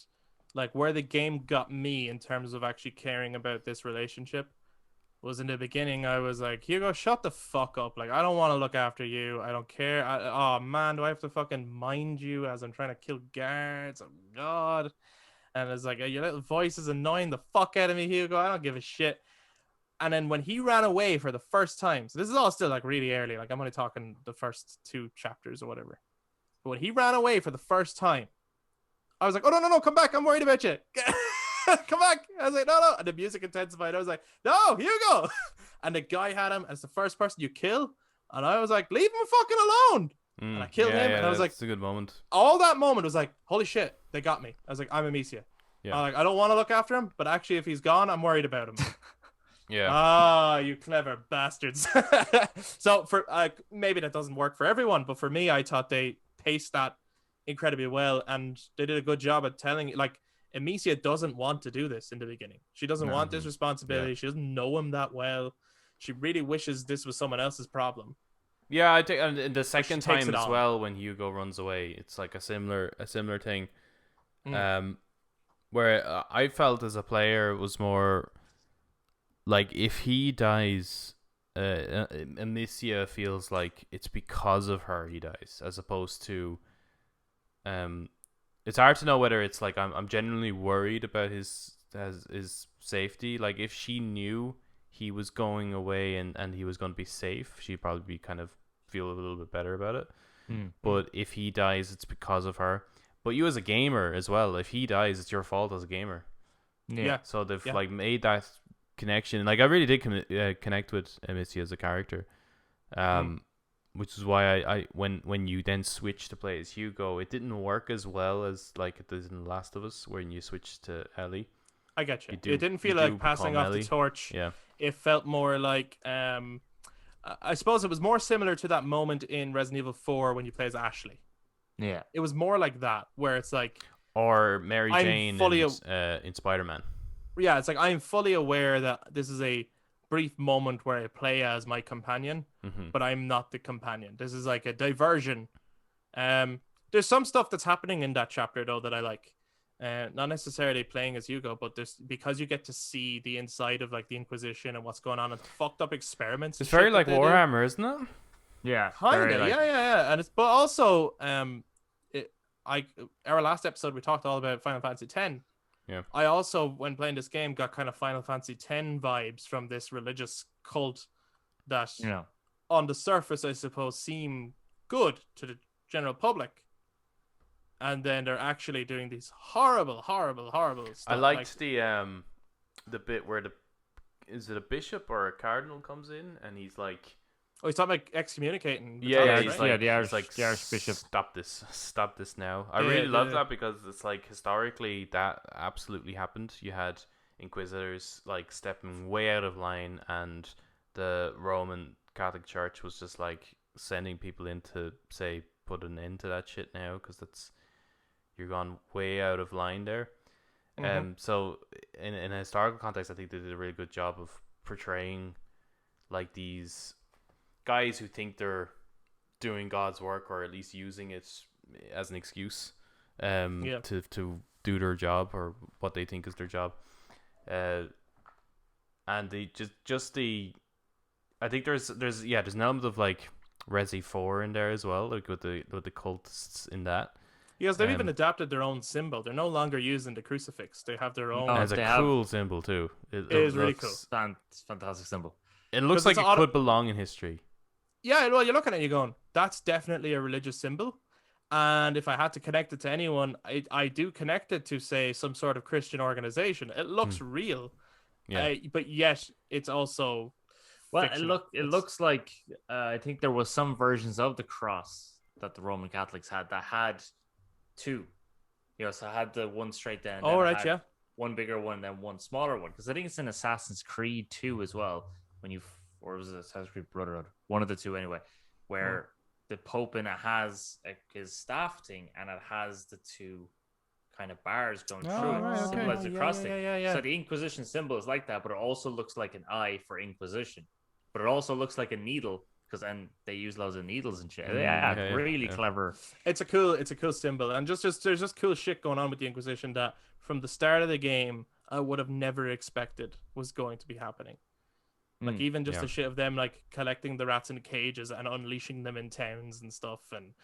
like, where the game got me in terms of actually caring about this relationship was in the beginning. I was like, Hugo, shut the fuck up. Like, I don't want to look after you. I don't care. Oh, man, do I have to fucking mind you as I'm trying to kill guards? Oh, God. And it's like, your little voice is annoying the fuck out of me, Hugo. I don't give a shit. And then when he ran away for the first time, so this is all still like really early, like I'm only talking the first 2 chapters or whatever. But when he ran away for the first time, I was like, oh, no, come back. I'm worried about you. Come back. I was like, no. And the music intensified. I was like, no, Hugo. And the guy had him as the first person you kill. And I was like, leave him fucking alone. And I killed him. And I was like, it's a good moment. All that moment was like, holy shit, they got me. I was like, I'm Amicia. Yeah. I'm like, I don't want to look after him, but actually, if he's gone, I'm worried about him. Yeah. Ah, you clever bastards. So for maybe that doesn't work for everyone, but for me, I thought they paced that incredibly well, and they did a good job at telling, like, Amicia doesn't want to do this in the beginning. She doesn't want this responsibility. Yeah. She doesn't know him that well. She really wishes this was someone else's problem. Yeah, I think, and the second takes time it as on. well, when Hugo runs away, it's like a similar thing. Mm. Where I felt as a player was more like if he dies, Amicia feels like it's because of her he dies, as opposed to it's hard to know whether it's like I'm genuinely worried about his safety. Like if she knew he was going away and he was going to be safe, she'd probably be kind of feel a little bit better about it. But if he dies, it's because of her. But you as a gamer as well, if he dies, it's your fault as a gamer. Yeah. So they've like made that connection. Like I really did connect with Amicia as a character, which is why I when you then switch to play as Hugo, it didn't work as well as like it did in The Last of Us when you switch to Ellie. I get you. It didn't feel like passing off the torch. Yeah. It felt more like I suppose it was more similar to that moment in Resident Evil 4 when you play as Ashley. Yeah. It was more like that, where it's like, or Mary Jane in Spider-Man. Yeah, it's like I'm fully aware that this is a brief moment where I play as my companion, but I'm not the companion. This is like a diversion. There's some stuff that's happening in that chapter though that I like. Not necessarily playing as Hugo, but there's because you get to see the inside of like the Inquisition and what's going on and the fucked up experiments. It's very like Warhammer, isn't it? Yeah, kinda. Like... Yeah. And it's but also our last episode we talked all about Final Fantasy X. Yeah. I also, when playing this game, got kind of Final Fantasy X vibes from this religious cult that, on the surface, I suppose, seem good to the general public. And then they're actually doing these horrible stuff. I liked the bit where is it a bishop or a cardinal comes in and he's like... Oh, he's talking about excommunicating. The Archbishop. Stop this now. I really love that because it's like historically that absolutely happened. You had inquisitors like stepping way out of line, and the Roman Catholic Church was just like sending people in to say put an end to that shit now because you're gone way out of line there. So in a historical context, I think they did a really good job of portraying like these guys who think they're doing God's work, or at least using it as an excuse to do their job or what they think is their job. And they I think there's an element of like Resi 4 in there as well, like with the cultists in that. Yes, they've even adapted their own symbol. They're no longer using the crucifix. They have their own. It's a cool symbol too. It is really cool. It's a fantastic symbol. It looks like it could belong in history. Yeah, well, you're looking at it, you're going, that's definitely a religious symbol. And if I had to connect it to anyone, I do connect it to, say, some sort of Christian organization. It looks real. Yeah. But yet, it's also fictional. It looks like, I think there was some versions of the cross that the Roman Catholics had that had two. So I had the one straight down. Oh, right, yeah. One bigger one, then one smaller one. Because I think it's in Assassin's Creed 2 as well. Or was it Assassin's Creed Brotherhood? One of the two anyway, where the Pope in it has his staff thing and it has the two kind of bars going through it, symbolize the cross thing. Yeah. So the Inquisition symbol is like that, but it also looks like an eye for Inquisition. But it also looks like a needle because then they use loads of needles and shit. Really clever. It's a cool symbol, and just there's just cool shit going on with the Inquisition that from the start of the game I would have never expected was going to be happening. Like even just the shit of them like collecting the rats in cages and unleashing them in towns and stuff, and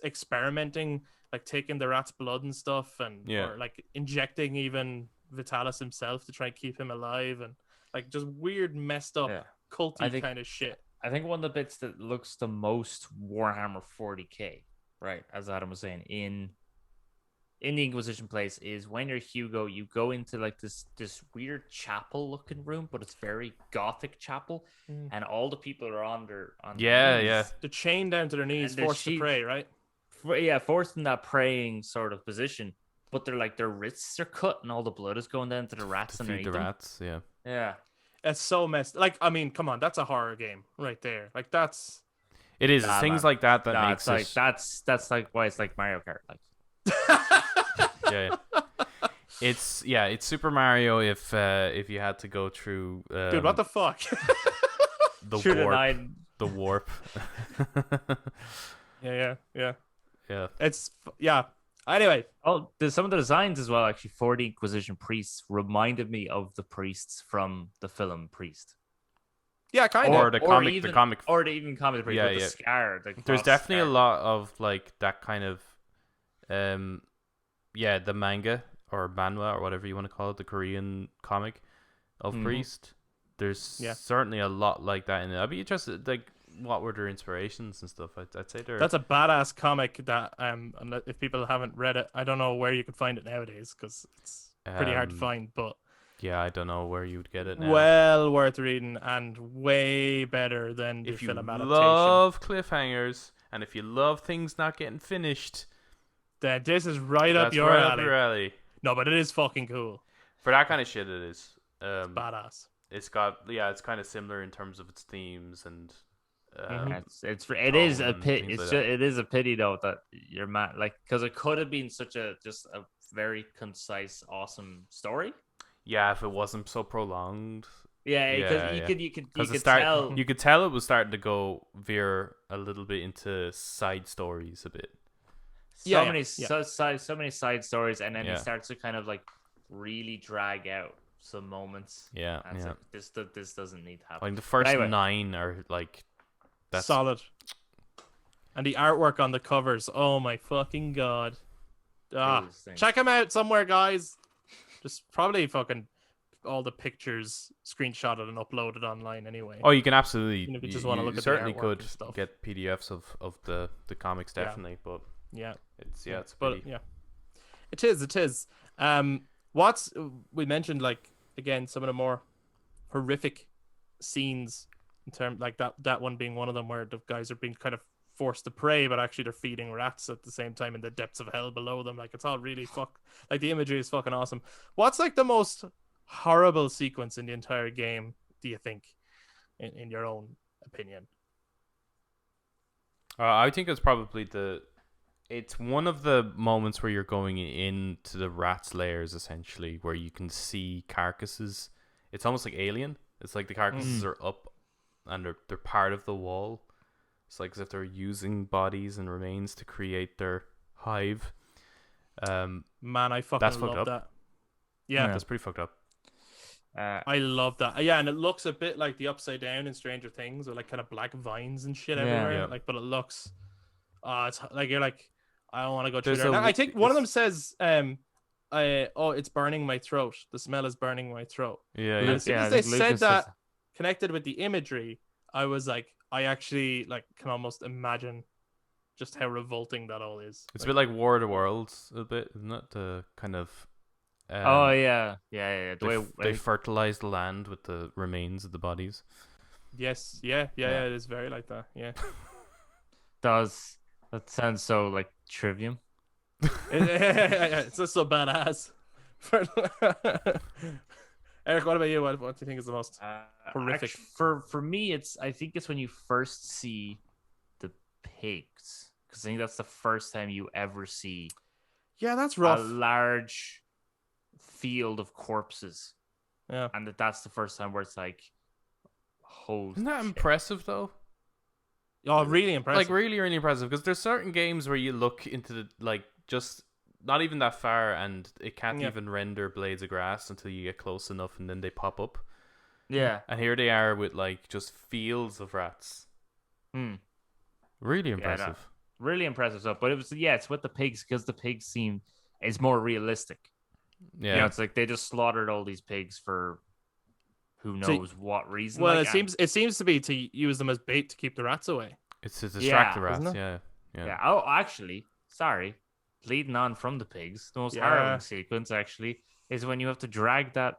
experimenting, like taking the rat's blood and stuff, and or like injecting even Vitalis himself to try and keep him alive, and like just weird, messed up, culty kind of shit. I think one of the bits that looks the most Warhammer 40k, right, as Adam was saying, in the Inquisition place is when you're Hugo, you go into like this weird chapel looking room, but it's very gothic chapel, and all the people are on their knees. They're chained down to their knees, forced to pray, right? Forced in that praying sort of position, but their wrists are cut and all the blood is going down to the rats underneath them. Rats, yeah. It's so messed. Like, I mean, come on, that's a horror game right there. Like that's. It is things like that makes like, it. That's like why it's like Mario Kart, like. Yeah. It's Super Mario if you had to go through dude, what the fuck? the warp. Yeah. It's Anyway, there's some of the designs as well actually for the Inquisition priests reminded me of the priests from the film Priest. Yeah, kind Or of. the comic, or the even comic Yeah, with yeah. the scar. There's definitely a lot of like that kind of, the manga or manhwa or whatever you want to call it, the Korean comic of Priest. There's certainly a lot like that in it. I'd be interested, like, what were their inspirations and stuff? I'd say they're. That's a badass comic that if people haven't read it, I don't know where you could find it nowadays because it's pretty hard to find. But yeah, I don't know where you would get it now. well worth reading and way better than the If you film adaptation. love cliffhangers and if you love things not getting finished, then this is right up that's your right alley. up your alley. No, but it is fucking cool. For that kind of shit, it is. Badass. It's got it's kind of similar in terms of its themes and. It is a pity. Like It is a pity though that you're mad, like, because it could have been such a very concise, awesome story. Yeah, if it wasn't so prolonged. Yeah, because you could tell. You could tell it was starting to go veer a little bit into side stories a bit. So many side stories, and then he starts to kind of like really drag out some moments. Yeah, and it's like, this doesn't need to happen. Like the first 9 are like. That's solid. And the artwork on the covers, oh my fucking god. Check them out somewhere, guys. Just probably fucking all the pictures screenshotted and uploaded online anyway. Oh, you can absolutely. Even if you just want to look at certainly the artwork could and stuff. get PDFs of the comics, definitely. But it's a pity. It is. We mentioned, like, again, some of the more horrific scenes in terms, like that one being one of them where the guys are being kind of forced to prey, but actually they're feeding rats at the same time in the depths of hell below them. Like, it's all really like, the imagery is fucking awesome. What's like the most horrible sequence in the entire game, do you think, in your own opinion? I think it's probably it's one of the moments where you're going into the rat's lairs, essentially, where you can see carcasses. It's almost like Alien. It's like the carcasses are up and they're part of the wall. It's like as if they're using bodies and remains to create their hive. Man, I fucking love that. Yeah, that's pretty fucked up. I love that. Yeah, and it looks a bit like the Upside Down in Stranger Things, with like kind of black vines and shit everywhere. Yeah. Like, but it looks, it's like you're like, I don't want to go through there. I think one of them says, it's burning my throat. The smell is burning my throat. Yeah. And as soon as they said that, connected with the imagery, I was like, I actually like can almost imagine just how revolting that all is. It's a bit like War of the Worlds, a bit, isn't it? The kind of. Yeah. They fertilize the land with the remains of the bodies. Yes, yeah. It is very like that. Yeah. That sounds so like Trivium. It's just so badass. Eric, what about you? What do you think is the most horrific? For me, I think it's when you first see the pigs, because I think that's the first time you ever see. Yeah, that's rough. A large field of corpses. Yeah, and that's the first time where it's like, holy. Isn't that shit. impressive though? Oh, really impressive. Like really, really impressive. Because there's certain games where you look into the just not even that far, and it can't even render blades of grass until you get close enough, and then they pop up. Yeah. And here they are with like just fields of rats. Really impressive. Really impressive stuff. But it's with the pigs, because the pigs it's more realistic. Yeah. It's like they just slaughtered all these pigs for who knows what reason. Well, it seems to be to use them as bait to keep the rats away. It's to distract the rats. Isn't it? Yeah. Oh, actually, sorry. Leading on from the pigs, the most harrowing sequence actually is when you have to drag that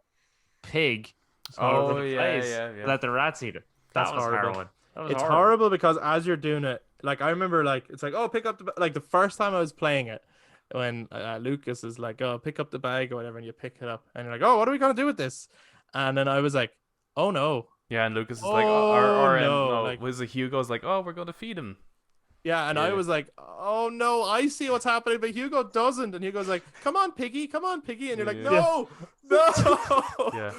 pig over the place, let the rats eat it. That was horrible. It's horrible because as you're doing it, like I remember, like it's like, oh, pick up the first time I was playing it, when Lucas is like, oh, pick up the bag or whatever, and you pick it up, and you're like, oh, what are we gonna do with this? And then I was like, oh no. Yeah, and Lucas is like, no. Like, was it Hugo's like, oh, we're gonna feed him. Yeah, and I was like, oh no, I see what's happening, but Hugo doesn't. And Hugo's like, come on, piggy. And you're like, no. Yeah.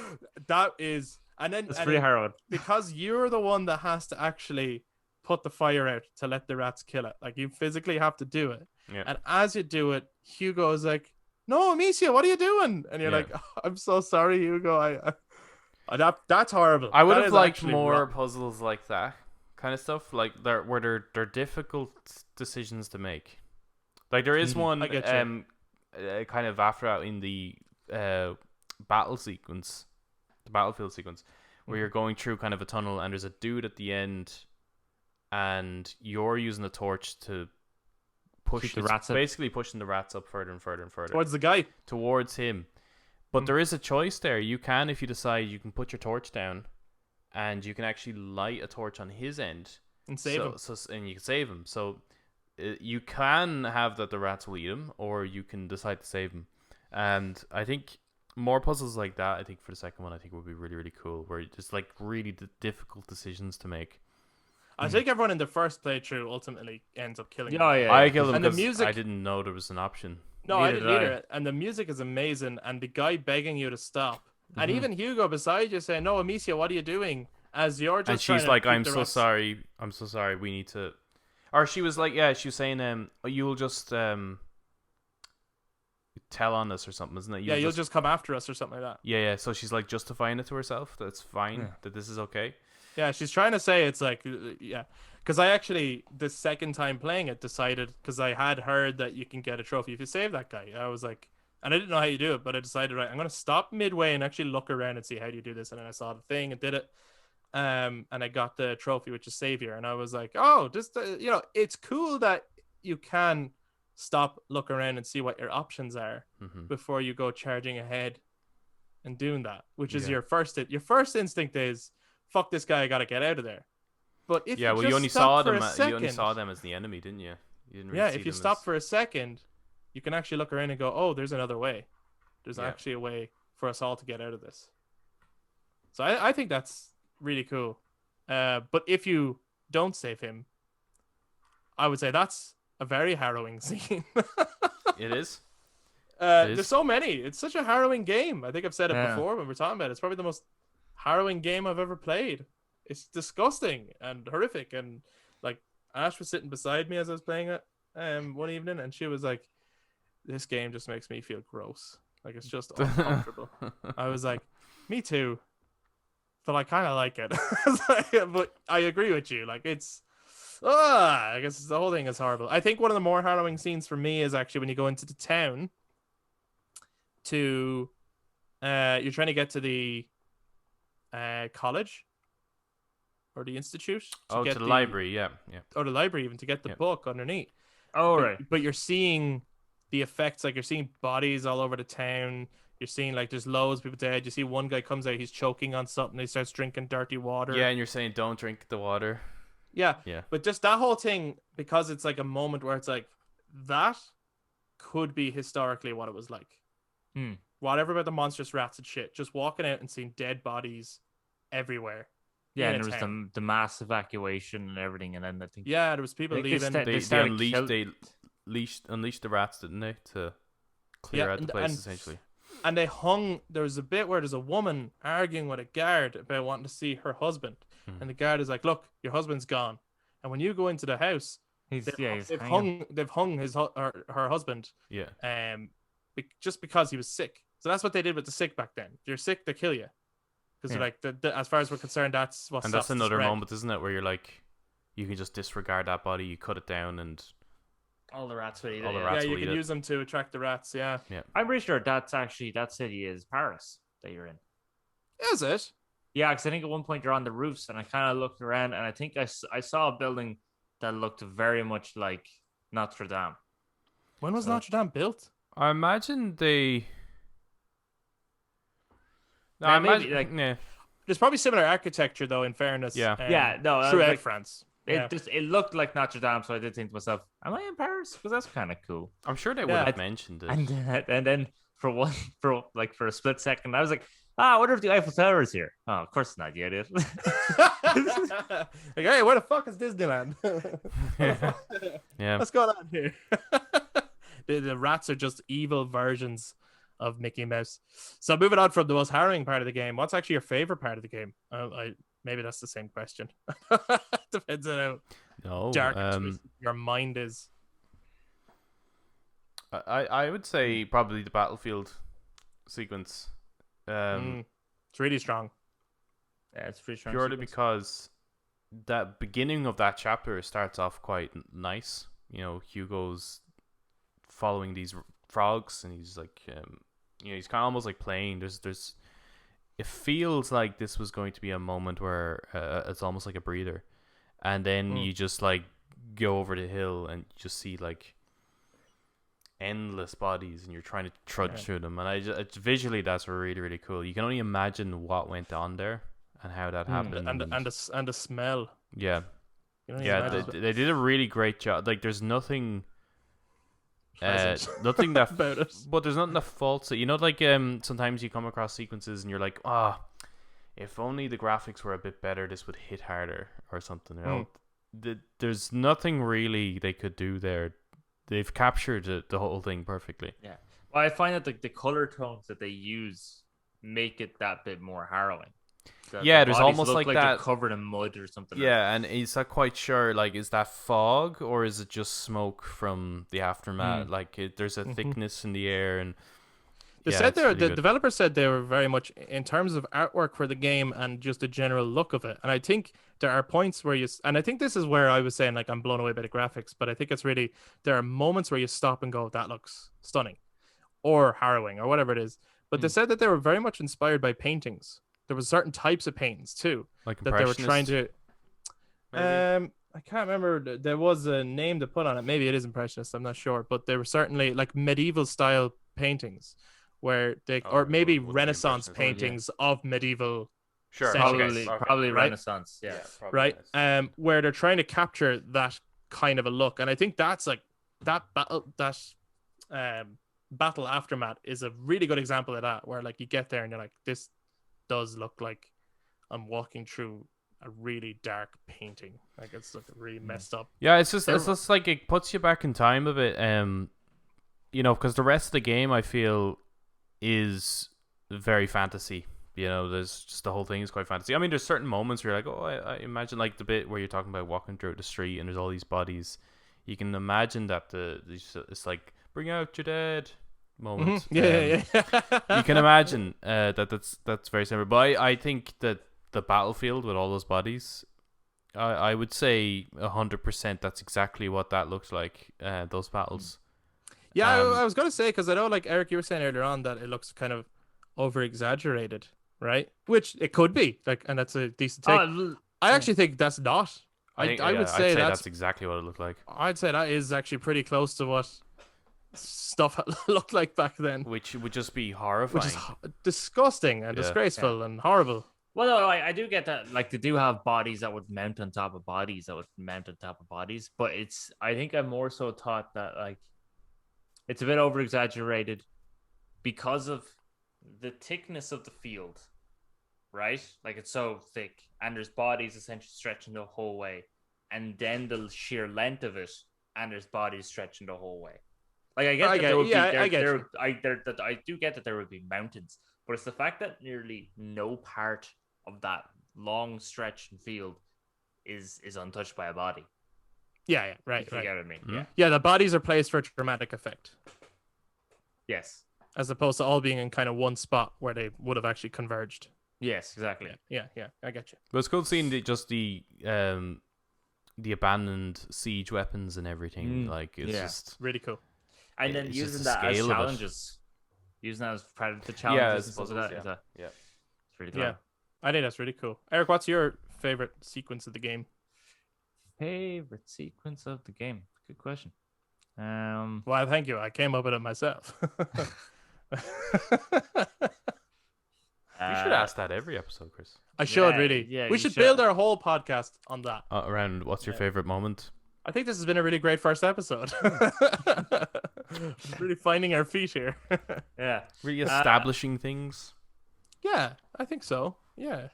That is, and then it's pretty hard. Because you're the one that has to actually put the fire out to let the rats kill it. Like, you physically have to do it. Yeah. And as you do it, Hugo's like, no, Amicia, what are you doing? And you're like, oh, I'm so sorry, Hugo. That's horrible. I would That have is liked actually more rotten. puzzles like that kind of stuff, like they're difficult decisions to make. Like there is one I get you. kind of after out in the battle sequence, the battlefield sequence, where you're going through kind of a tunnel and there's a dude at the end, and you're using a torch to push the rats up. basically pushing the rats up further and further and further Towards the guy. towards him. But there is a choice there. You can, if you decide, you can put your torch down, and you can actually light a torch on his end And save him. and you can save him. So you can have that the rats will eat him, or you can decide to save him. And I think more puzzles like that, I think for the second one, I think would be really, really cool, where it's like really difficult decisions to make. I think everyone in the first playthrough ultimately ends up killing him. Oh, yeah. I killed him And the because music- I didn't know there was an option. No, I Neither didn't did I. either. And the music is amazing, and the guy begging you to stop. And even Hugo beside you saying, "No, Amicia, what are you doing?" As you're just And trying she's to like, keep I'm the so rats- sorry. I'm so sorry. We need to. Or she was like, yeah, she was saying, you'll just tell on us or something, isn't it? Yeah, you'll just come after us or something like that. Yeah. So she's like justifying it to herself. That's fine. Yeah. That this is okay. Yeah, she's trying to say it's like, yeah. Because I actually, the second time playing it, decided, because I had heard that you can get a trophy if you save that guy. I was like, and I didn't know how you do it, but I decided, right, I'm going to stop midway and actually look around and see how do you do this. And then I saw the thing and did it. And I got the trophy, which is Savior. And I was like, oh, just, it's cool that you can stop, look around and see what your options are before you go charging ahead and doing that, which is Yeah. your first instinct is, fuck this guy, I got to get out of there. But if Yeah. you Well, just you only stop saw for them. a You second, only saw them as the enemy, didn't you? You didn't really yeah, see if you them stop as... for a second, you can actually look around and go, oh, there's another way. There's Yeah. actually a way for us all to get out of this. So I think that's really cool. But if you don't save him, I would say that's a very harrowing scene. It is. There's so many. It's such a harrowing game. I think I've said it Yeah. before when we're talking about it. It's probably the most harrowing game I've ever played. It's disgusting and horrific. And like Ash was sitting beside me as I was playing it one evening, and she was like, "This game just makes me feel gross. Like it's just uncomfortable." I was like, "Me too," but I kind of like it. But I agree with you. Like it's, I guess the whole thing is horrible. I think one of the more harrowing scenes for me is actually when you go into the town. You're trying to get to the college or the institute To get the library. Yeah. or the library even to get the Yeah. book underneath. Oh, But- right. But you're seeing the effects, like you're seeing bodies all over the town. You're seeing like there's loads of people dead. You see one guy comes out, he's choking on something. He starts drinking dirty water. Yeah, and you're saying don't drink the water. Yeah. Yeah. But just that whole thing, because it's like a moment where it's like that could be historically what it was like. Whatever about the monstrous rats and shit, just walking out and seeing dead bodies everywhere. Yeah, in and a there was town. the mass evacuation and everything, and then I think Yeah, there was people I think leaving. They They started unleashed the rats, didn't they, to clear Yeah, out the and- place and- essentially. And they hung. There was a bit where there's a woman arguing with a guard about wanting to see her husband, and the guard is like, "Look, your husband's gone, and when you go into the house, he's they've hanging. hung her husband, Yeah. just because he was sick. So that's what they did with the sick back then. If you're sick, they kill you, because Yeah. they're like, as far as we're concerned, that's what. And stops that's the another spread. moment, isn't it, where you're like, you can just disregard that body, you cut it down, and All the rats will eat All the it. Yeah, rats you will can eat it. use them to attract the rats. Yeah, I'm pretty sure that's actually that city is Paris that you're in. is it? Yeah, because I think at one point you're on the roofs, and I kind of looked around, and I think I saw a building that looked very much like Notre Dame. When was So- Notre Dame built? I imagine they. No, Yeah, I maybe, imagine, like- yeah. There's probably similar architecture though. In fairness, Yeah. Yeah, no, throughout like, France. It Yeah. just it looked like Notre Dame, so I did think to myself, "Am I in Paris?" Because that's kind of cool. I'm sure they would Yeah. have mentioned it. And then for a split second, I was like, "Ah, I wonder if the Eiffel Tower is here." Oh, of course not yet. It. Like, hey, where the fuck is Disneyland? Yeah. What's going on here? The rats are just evil versions of Mickey Mouse. So moving on from the most harrowing part of the game, what's actually your favorite part of the game? Maybe that's the same question. Depends on how No. dark and twisted your mind is. I would say probably the battlefield sequence. It's really strong. Yeah, it's pretty strong. purely sequence. because that beginning of that chapter starts off quite nice. You know, Hugo's following these frogs, and he's like, he's kind of almost like playing. There's. It feels like this was going to be a moment where it's almost like a breather, and then you just like go over the hill and you just see like endless bodies, and you're trying to trudge through them. And visually, that's really really cool. You can only imagine what went on there and how that happened. And the smell. Yeah. You don't Yeah, even imagine they did a really great job. Like, there's nothing, pleasant nothing that, about it. but there's nothing that faults it. You know, like sometimes you come across sequences and you're like, if only the graphics were a bit better, this would hit harder or something. You know, there's nothing really they could do there. They've captured the whole thing perfectly. Yeah. Well, I find that the color tones that they use make it that bit more harrowing. Yeah, the there's bodies almost look like they're that covered in mud or something. Yeah, and he's not quite sure, like, is that fog or is it just smoke from the aftermath? Like, there's a thickness in the air, and They yeah, said it's really the good. developers said they were very much in terms of artwork for the game and just the general look of it. And I think there are points where and I think this is where I was saying like I'm blown away by the graphics, but I think it's really there are moments where you stop and go, that looks stunning, or harrowing, or whatever it is. But they said that they were very much inspired by paintings. There was certain types of paintings too Like that they were trying to. maybe? I can't remember. There was a name to put on it. Maybe it is impressionist. I'm not sure, but they were certainly like medieval style paintings, where they or maybe would be Renaissance impressionist, paintings of medieval. Sure, settings. Probably Right? Renaissance. Yeah. probably Right? yes. Where they're trying to capture that kind of a look, and I think that's like that battle aftermath is a really good example of that, where like you get there and you're like, this does look like I'm walking through a really dark painting. Like it's like really messed up. Yeah, it's just like it puts you back in time a bit. Because the rest of the game I feel is very fantasy. You know, there's just the whole thing is quite fantasy. I mean, there's certain moments where you're like, oh, I imagine like the bit where you're talking about walking through the street and there's all these bodies. You can imagine that it's like bring out your dead moment. Yeah. You can imagine that's very similar. But I think that the battlefield with all those bodies, I would say 100% that's exactly what that looks like. Those battles. Yeah, I was gonna say, because I know, like Eric, you were saying earlier on that it looks kind of over exaggerated, right? Which it could be, like, and that's a decent take. I actually think that's not. I would say I'd that's exactly what it looked like. I'd say that is actually pretty close to what stuff looked like back then, Which would just be horrifying. which is disgusting and disgraceful and horrible. Well, no, I do get that. Like, they do have bodies that would mount on top of bodies that would mount on top of bodies. But I think I'm more so taught that, like, it's a bit over exaggerated because of the thickness of the field, right? Like, it's so thick, and there's bodies essentially stretching the whole way, and then the sheer length of it, and there's bodies stretching the whole way. Like, I do get that there would be mountains, but it's the fact that nearly no part of that long stretch and field is untouched by a body. Yeah, right, If you right. get what I mean? Mm-hmm. Yeah. The bodies are placed for dramatic effect, Yes. as opposed to all being in kind of one spot where they would have actually converged. Yes, exactly. Yeah, I get you. But it's cool seeing the abandoned siege weapons and everything. Like, it's just Really cool. And then it's just using the that as scale of it. challenges. Using that as part of the yeah, challenges. it's and stuff like puzzles, that. yeah. It's really clever. Yeah, I think that's really cool. Eric, what's your favorite sequence of the game? Favorite sequence of the game? Good question. Well, thank you. I came up with it myself. You should ask that every episode, Chris. I should Yeah, really. yeah, We you should should. build our whole podcast on that. Around what's your favorite moment? I think this has been a really great first episode. Really finding our feet here. Yeah. Really establishing things. Yeah, I think so. Yeah.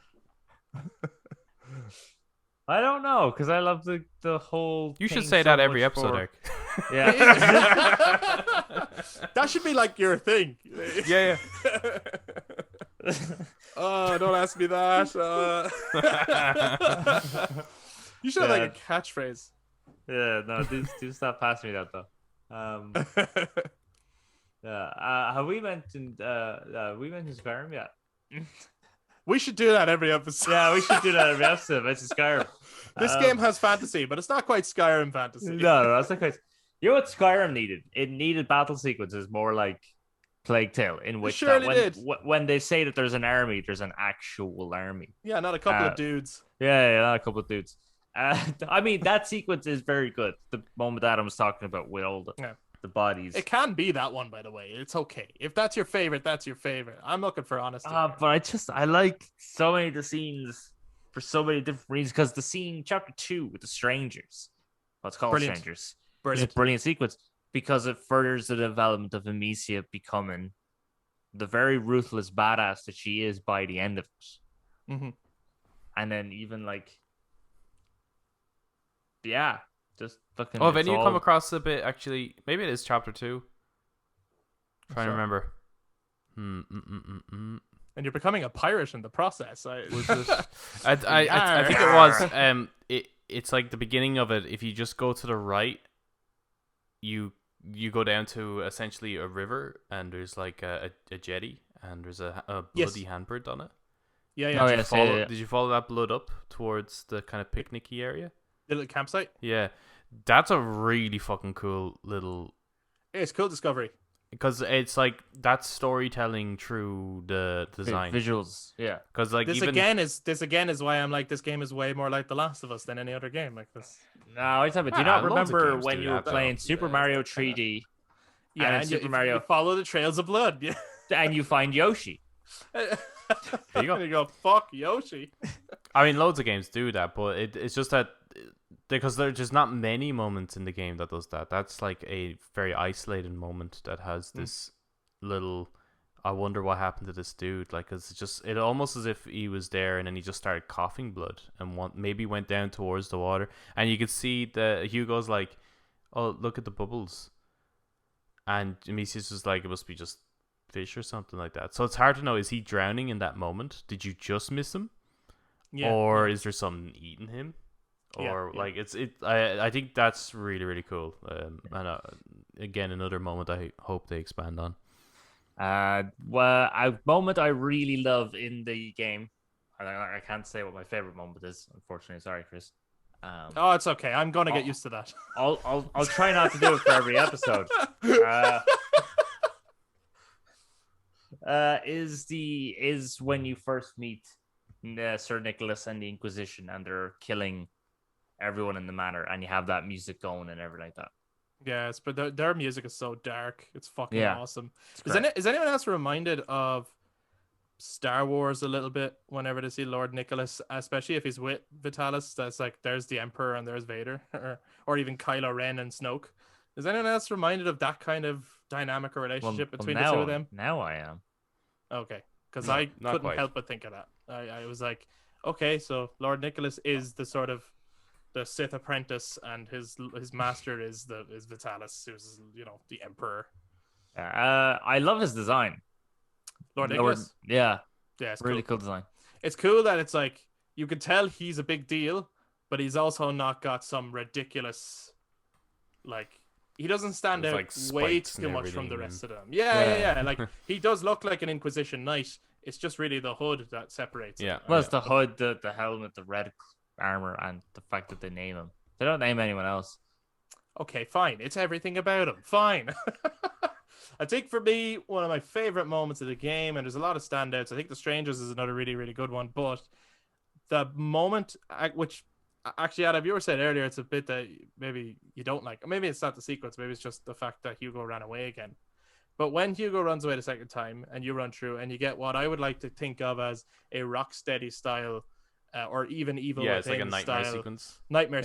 I don't know, because I love the whole. You should thing say so that every much episode, more. Eric. Yeah. That should be like your thing. Yeah. Oh, don't ask me that. You should have like a catchphrase. Yeah, no, do stop passing me that though. Yeah, have we mentioned Skyrim yet? We should do that every episode. Yeah, we should do that every episode. It's Skyrim. This game has fantasy, but it's not quite Skyrim fantasy. No, that's not quite. You know what Skyrim needed? It needed battle sequences more like Plague Tale, in which when they say that there's an army, there's an actual army. Yeah, not a couple of dudes. Yeah, not a couple of dudes. I mean, that sequence is very good. The moment Adam was talking about with all the bodies. It can be that one, by the way. It's okay. If that's your favorite, that's your favorite. I'm looking for honesty. But I like so many of the scenes for so many different reasons. Because the scene, chapter 2 with the strangers, what's called Brilliant. Strangers, Brilliant. is a brilliant sequence because it furthers the development of Amicia becoming the very ruthless badass that she is by the end of it. Mm-hmm. And then even like, yeah, just fucking. Oh, have any of you come across a bit? Actually, maybe it is chapter 2. Trying to remember. And you're becoming a pirate in the process. Was it? I think it was. It's like the beginning of it. If you just go to the right, you go down to essentially a river, and there's like a jetty, and there's a bloody handprint on it. Yeah. Did you follow that blood up towards the kind of picnicky area? The little campsite? Yeah. That's a really fucking cool little... It's cool discovery. Because it's like that's storytelling through the design. Visuals, yeah. Because like this again is why I'm like, this game is way more like The Last of Us than any other game like this. No, I tell you, do you not remember when you were playing Super Mario 3D? Yeah, and Super Mario, you follow the trails of blood. Yeah. And you find Yoshi. There you go. And you go, fuck Yoshi. I mean, loads of games do that, but it's just that because there's just not many moments in the game that does that. That's like a very isolated moment that has this little, I wonder what happened to this dude. Like, it's just, it almost as if he was there and then he just started coughing blood and maybe went down towards the water. And you could see that Hugo's like, oh, look at the bubbles. And Amicia's just like, it must be just fish or something like that. So it's hard to know, is he drowning in that moment? Did you just miss him? Yeah. Or is there something eating him? Or like I think that's really, really cool. And again, another moment I hope they expand on. Well, a moment I really love in the game. I can't say what my favorite moment is, unfortunately. Sorry, Chris. Oh, it's okay. I'm gonna get used to that. I'll try not to do it for every episode. Is when you first meet Sir Nicholas and the Inquisition, and they're killing everyone in the manor, and you have that music going and everything like that. Yes, but their music is so dark. It's fucking awesome. Is anyone else reminded of Star Wars a little bit whenever they see Lord Nicholas, especially if he's with Vitalis? That's like, there's the Emperor and there's Vader, or even Kylo Ren and Snoke. Is anyone else reminded of that kind of dynamic or relationship between the two of them? Now I am. Okay, because I couldn't help but think of that. I was like, okay, so Lord Nicholas is the sort of the Sith apprentice, and his master is Vitalis, who's the Emperor. I love his design. Lord Nicholas. Yeah, it's really cool design. It's cool that it's like you can tell he's a big deal, but he's also not got some ridiculous, like, he doesn't stand out like way too much from the rest of them. Yeah. Like, he does look like an Inquisition knight. It's just really the hood that separates him. Well, it's the hood, the helmet, the red armor, and the fact that they name him. They don't name anyone else. Okay, fine. It's everything about him. Fine. I think for me, one of my favorite moments of the game, and there's a lot of standouts. I think The Strangers is another really, really good one. But the moment, which actually, Adam, you were saying earlier, it's a bit that maybe you don't like. Maybe it's not the sequence. Maybe it's just the fact that Hugo ran away again. But when Hugo runs away the second time and you run through and you get what I would like to think of as a Rocksteady style, or even Evil Within, it's like a nightmare sequence.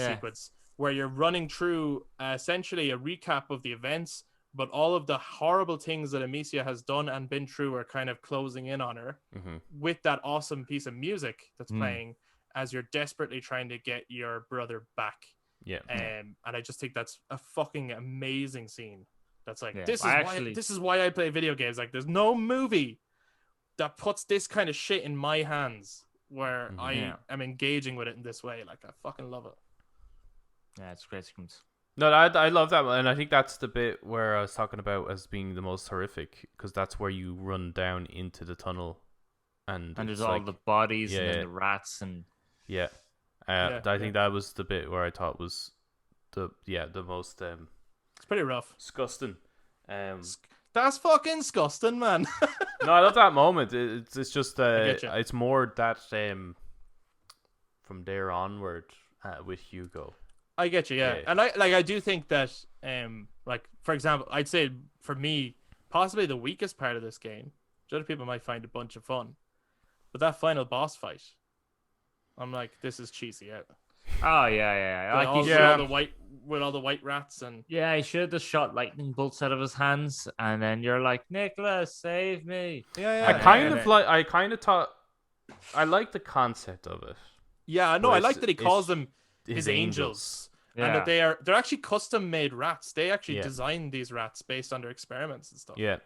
Sequence where you're running through essentially a recap of the events, but all of the horrible things that Amicia has done and been through are kind of closing in on her with that awesome piece of music that's playing as you're desperately trying to get your brother back. Yeah. And I just think that's a fucking amazing scene. That's like, this is why I play video games. Like, there's no movie that puts this kind of shit in my hands where I am engaging with it in this way. Like, I fucking love it. Yeah, it's a great sequence. No, I love that one, and I think that's the bit where I was talking about as being the most horrific, because that's where you run down into the tunnel and And there's it's all like, the bodies and yeah. then the rats and yeah. I think that was the bit where I thought was the most It's pretty rough. disgusting. That's fucking disgusting, man. No, I love that moment. It's just get you. it's more that from there onward with Hugo. I get you, yeah. Yeah. And I do think that like for example, I'd say for me, possibly the weakest part of this game, which other people might find a bunch of fun, but that final boss fight, I'm like, this is cheesy out. oh yeah. Like Like all, he with should, all the white with all the white rats and yeah, he should have just shot lightning bolts out of his hands, and then you're like, Nicholas, save me. yeah. I kind and of like. I kind of thought. I like the concept of it. Yeah, no, But I it's- like that he calls it's them his angels. Yeah. And that they're actually custom made rats. They actually Yeah. designed these rats based on their experiments and stuff. Yeah.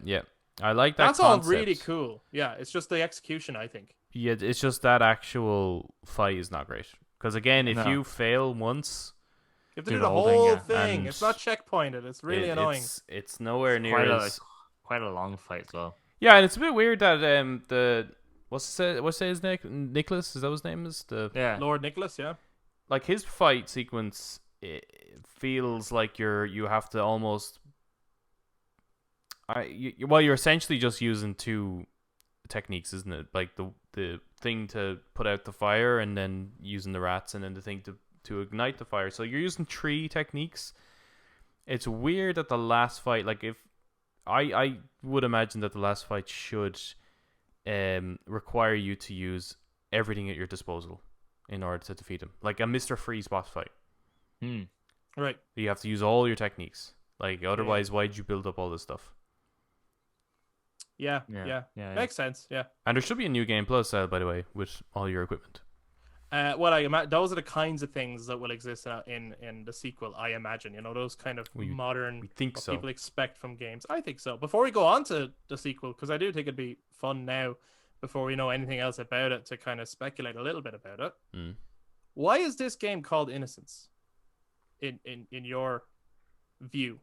I like that. That's concept. all really cool. Yeah, it's just the execution, I think. Yeah, it's just that actual fight is not great. Because again, if No. you fail once, You have to Do do the the whole whole thing, thing. And It's not checkpointed. It's really annoying. It's nowhere near quite as. quite a long fight as well. Yeah, and it's a bit weird that what's his name? Nicholas, is that what his name is? Yeah. Lord Nicholas, yeah. Like his fight sequence, it feels like you have to almost. You're essentially just using two techniques, isn't it? Like the thing to put out the fire, and then using the rats, and then the thing to ignite the fire. So you're using three techniques. It's weird that the last fight, like if I would imagine that the last fight should require you to use everything at your disposal in order to defeat him, like a Mr. Freeze boss fight. Right. You have to use all your techniques. Like otherwise, why'd you build up all this stuff? Yeah. Makes sense. Yeah. And there should be a new game plus, by the way, with all your equipment. Those are the kinds of things that will exist in the sequel. I imagine, those kind of modern. We think what so. people expect from games. I think so. Before we go on to the sequel, because I do think it'd be fun now, before we know anything else about it, to kind of speculate a little bit about it. Why is this game called Innocence? In your view,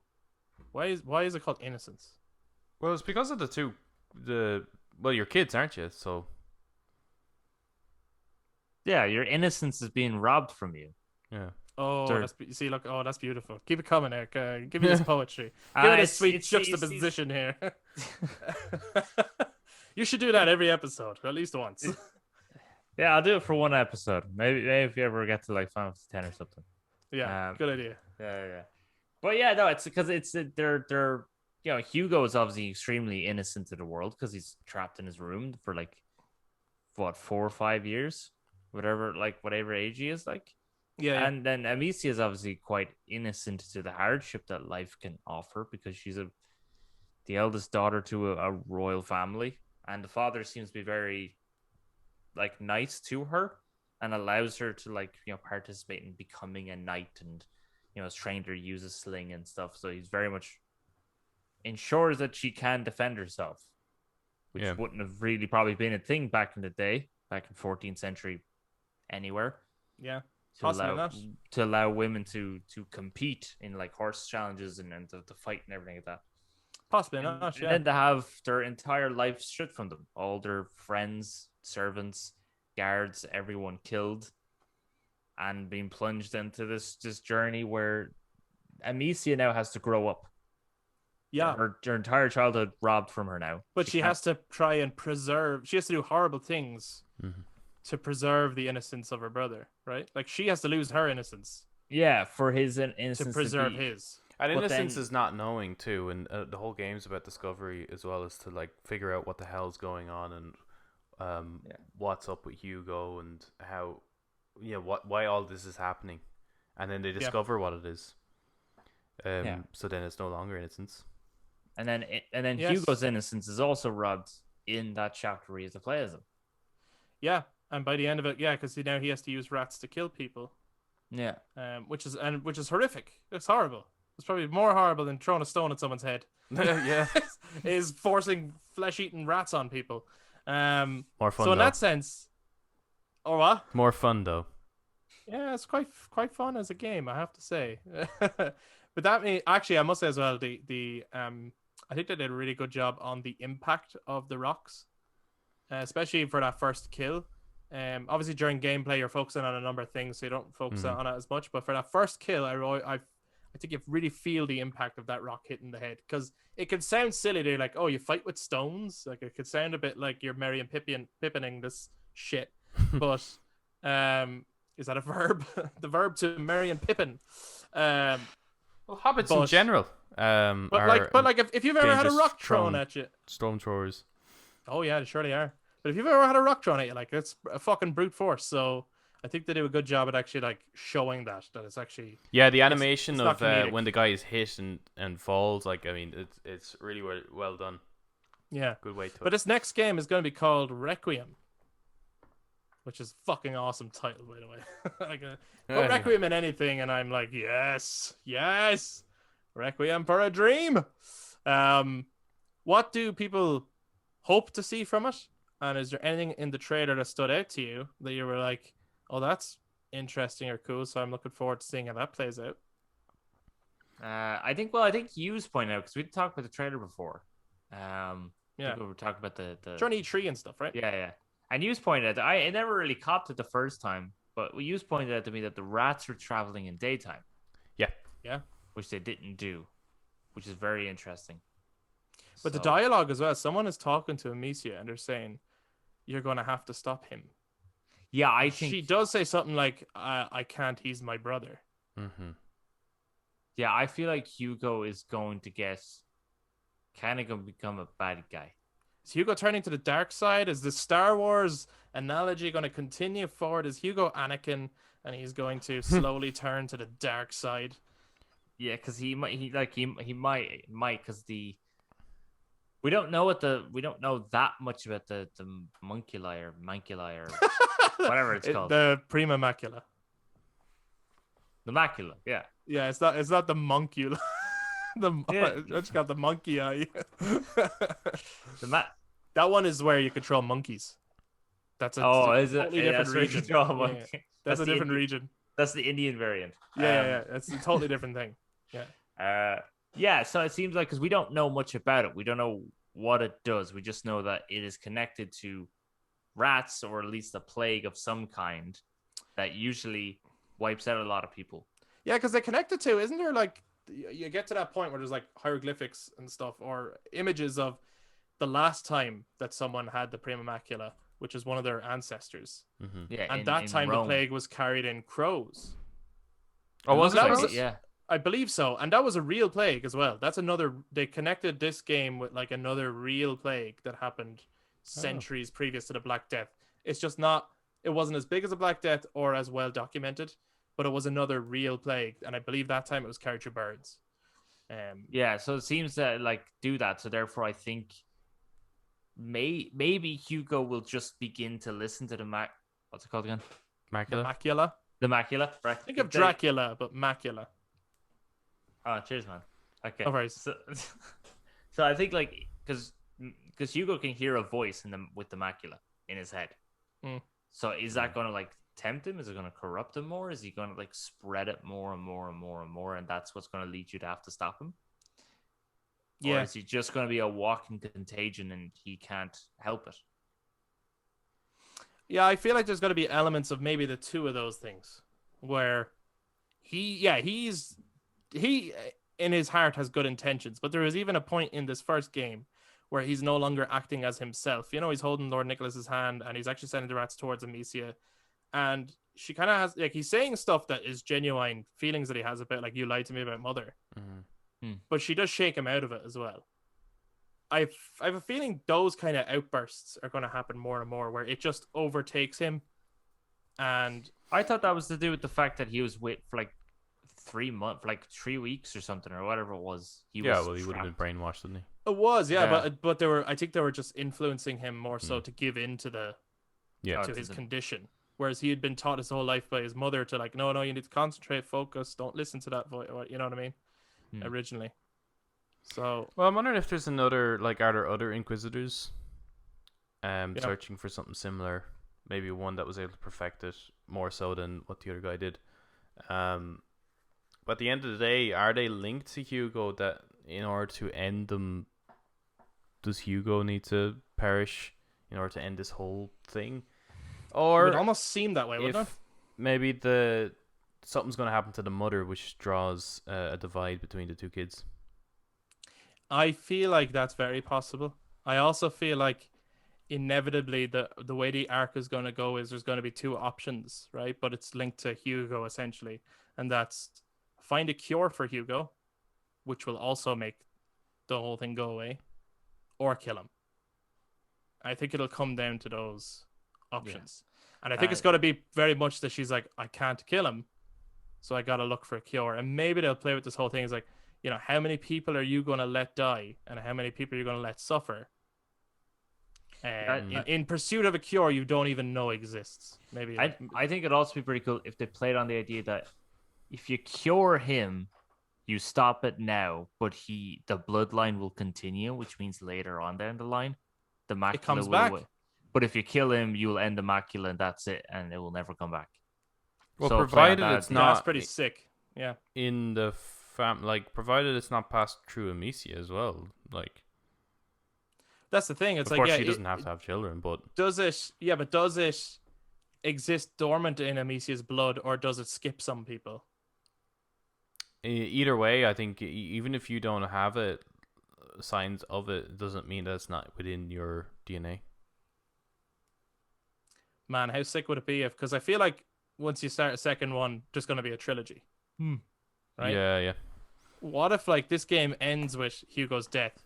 why is it called Innocence? Well, it's because of you're kids, aren't you? So Yeah, your innocence is being robbed from you. yeah. Oh, Sure. that's beautiful. Keep it coming, Eric. Give me this poetry. Give it a sweet juxtaposition here. You should do that every episode, at least once. Yeah, I'll do it for one episode. Maybe if you ever get to like Final Fantasy 10 or something. Yeah, good idea. Yeah. But yeah, no, it's because they're Hugo is obviously extremely innocent to the world because he's trapped in his room for like 4 or 5 years, whatever age he is like. Yeah. And then Amicia is obviously quite innocent to the hardship that life can offer because she's the eldest daughter to a royal family, and the father seems to be very like nice to her and allows her to participate in becoming a knight, and has trained her to use a sling and stuff. So he's very much ensures that she can defend herself, which wouldn't have really probably been a thing back in the day, back in 14th century, anywhere. Yeah. To allow women to compete in like horse challenges and to fight and everything like that. Possibly not. And Yeah. then to have their entire life stripped from them, all their friends, servants, guards, everyone killed, and being plunged into this journey where Amicia now has to grow up. Yeah. Her entire childhood robbed from her now. But she has to try and preserve. She has to do horrible things to preserve the innocence of her brother, right? Like she has to lose her innocence. Yeah, for his innocence to preserve his. And But innocence then- is not knowing too, and the whole game's about discovery as well as to like figure out what the hell's going on and what's up with Hugo and how why all this is happening, and then they discover what it is. So then it's no longer innocence. And then Yes. Hugo's innocence is also robbed in that chapter where he has to play as him. Yeah, and by the end of it, because now he has to use rats to kill people. Yeah. Which is horrific. It's horrible. It's probably more horrible than throwing a stone at someone's head. Yeah. Is forcing flesh-eating rats on people. More fun. So in though. that sense, or what? More fun though. Yeah, it's quite fun as a game, I have to say. But that means actually, I must say as well, the I think they did a really good job on the impact of the rocks. especially for that first kill. Obviously during gameplay you're focusing on a number of things, so you don't focus on it as much. But for that first kill, I think you really feel the impact of that rock hitting the head, because it could sound silly. They're like, oh, you fight with stones. Like it could sound a bit like you're Merry and Pippening this shit. But is that a verb? The verb to Merry and Pippin. Well, hobbits in general. But like if you've ever had a rock thrown at you, storm throwers. Oh yeah, they surely are. But if you've ever had a rock thrown at you, like it's a fucking brute force. So I think they do a good job at actually like showing that it's actually. Yeah, the animation it's of not when the guy is hit and falls, like I mean, it's really well done. Yeah, good way to. But this next game is going to be called Requiem, which is a fucking awesome title, by the way. Like, put Requiem in anything, and I'm like, yes, Requiem for a Dream. What do people hope to see from it? And is there anything in the trailer that stood out to you that you were like, oh, that's interesting or cool? So I'm looking forward to seeing how that plays out. I think Hughes pointed out, because we talked about the trailer before. Yeah, we were talking about the Journey Tree and stuff, right? Yeah. And Hughes pointed out, I never really copped it the first time, but Hughes pointed out to me that the rats were traveling in daytime. Yeah. Which they didn't do, which is very interesting. But the dialogue as well, someone is talking to Amicia and they're saying, you're going to have to stop him. Yeah, I think she does say something like, I can't, he's my brother. Mm-hmm. Yeah, I feel like Hugo is going to become a bad guy. Is Hugo turning to the dark side? Is the Star Wars analogy going to continue forward? Is Hugo Anakin and he's going to slowly turn to the dark side? Yeah, because he might, because we don't know that much about the Mancula or whatever it's called. The Prima Macula. The Macula, yeah. Yeah, it's not the Moncula. I just got the monkey eye. That one is where you control monkeys. That's a totally different region. Yeah. That's a different region. That's the Indian variant. Yeah. That's a totally different thing. Yeah. So it seems like, because we don't know much about it. We don't know what it does. We just know that it is connected to rats, or at least a plague of some kind that usually wipes out a lot of people. Yeah, because they connect it to, isn't there, like, you get to that point where there's like hieroglyphics and stuff, or images of the last time that someone had the Prima Macula, which is one of their ancestors. Mm-hmm. Yeah, and that time Rome. the plague was carried in crows. Oh, was it? Yeah, I believe so. And that was a real plague as well. That's another, they connected this game with like another real plague that happened centuries previous to the Black Death. It's just not, it wasn't as big as a Black Death or as well documented, but it was another real plague, and I believe that time it was carried through birds. Yeah, so it seems to like do that. So therefore, I think maybe Hugo will just begin to listen to the what's it called again? Macula. The Macula, right? Think of Dracula, but Macula. Oh, cheers, man. Okay. Oh, so I think like because Hugo can hear a voice with the Macula in his head. Mm. So is that going to like tempt him? Is it going to corrupt him more? Is he going to like spread it more and more and more and more, and that's what's going to lead you to have to stop him? Yeah. Or is he just going to be a walking contagion and he can't help it? Yeah, I feel like there's going to be elements of maybe the two of those things, where he in his heart has good intentions, but there is even a point in this first game where he's no longer acting as himself. You know, he's holding Lord Nicholas's hand and he's actually sending the rats towards Amicia. And she kind of has, like, he's saying stuff that is genuine feelings that he has about, like, you lied to me about Mother. Mm-hmm. But she does shake him out of it as well. I have a feeling those kind of outbursts are going to happen more and more, where it just overtakes him. And I thought that was to do with the fact that he was with for like 3 months, for like 3 weeks or something, or whatever it was. He would have been brainwashed, wouldn't he? It was, yeah. But I think they were just influencing him more so to give in to to his condition. Whereas he had been taught his whole life by his mother to like, no, you need to concentrate, focus, don't listen to that voice. You know what I mean? Originally. So, well, I'm wondering if there's another, like, are there other Inquisitors searching for something similar? Maybe one that was able to perfect it more so than what the other guy did. But at the end of the day, are they linked to Hugo, that in order to end them, does Hugo need to perish in order to end this whole thing. It Or would almost seem that way, wouldn't it? if maybe something's going to happen to the mother, which draws a divide between the two kids. I feel like that's very possible. I also feel like inevitably the way the arc is going to go is there's going to be two options, right? But it's linked to Hugo essentially, and that's find a cure for Hugo, which will also make the whole thing go away, or kill him. I think it'll come down to those options. And I think it's going to be very much that she's like, I can't kill him, so I got to look for a cure. And maybe they'll play with this whole thing. It's like, you know, how many people are you going to let die, and how many people are you going to let suffer? In pursuit of a cure you don't even know exists. Maybe I think it'd also be pretty cool if they played on the idea that if you cure him, you stop it now, but the bloodline will continue, which means later on down the line, the macula it comes will back. But if you kill him, you'll end the macula, and that's it, and it will never come back. Well, So provided play on it's that, not that's pretty sick. Yeah. in the provided it's not passed through Amicia as well. Like, That's the thing. It's of like, course, yeah, she doesn't have to have children, but does it? Yeah, but does it exist dormant in Amicia's blood, or does it skip some people? either way, I think even if you don't have it, signs of it doesn't mean that it's not within your DNA. Man, how sick would it be if? Because I feel like once you start a second one, there's going to be a trilogy. Right? Yeah. What if like this game ends with Hugo's death,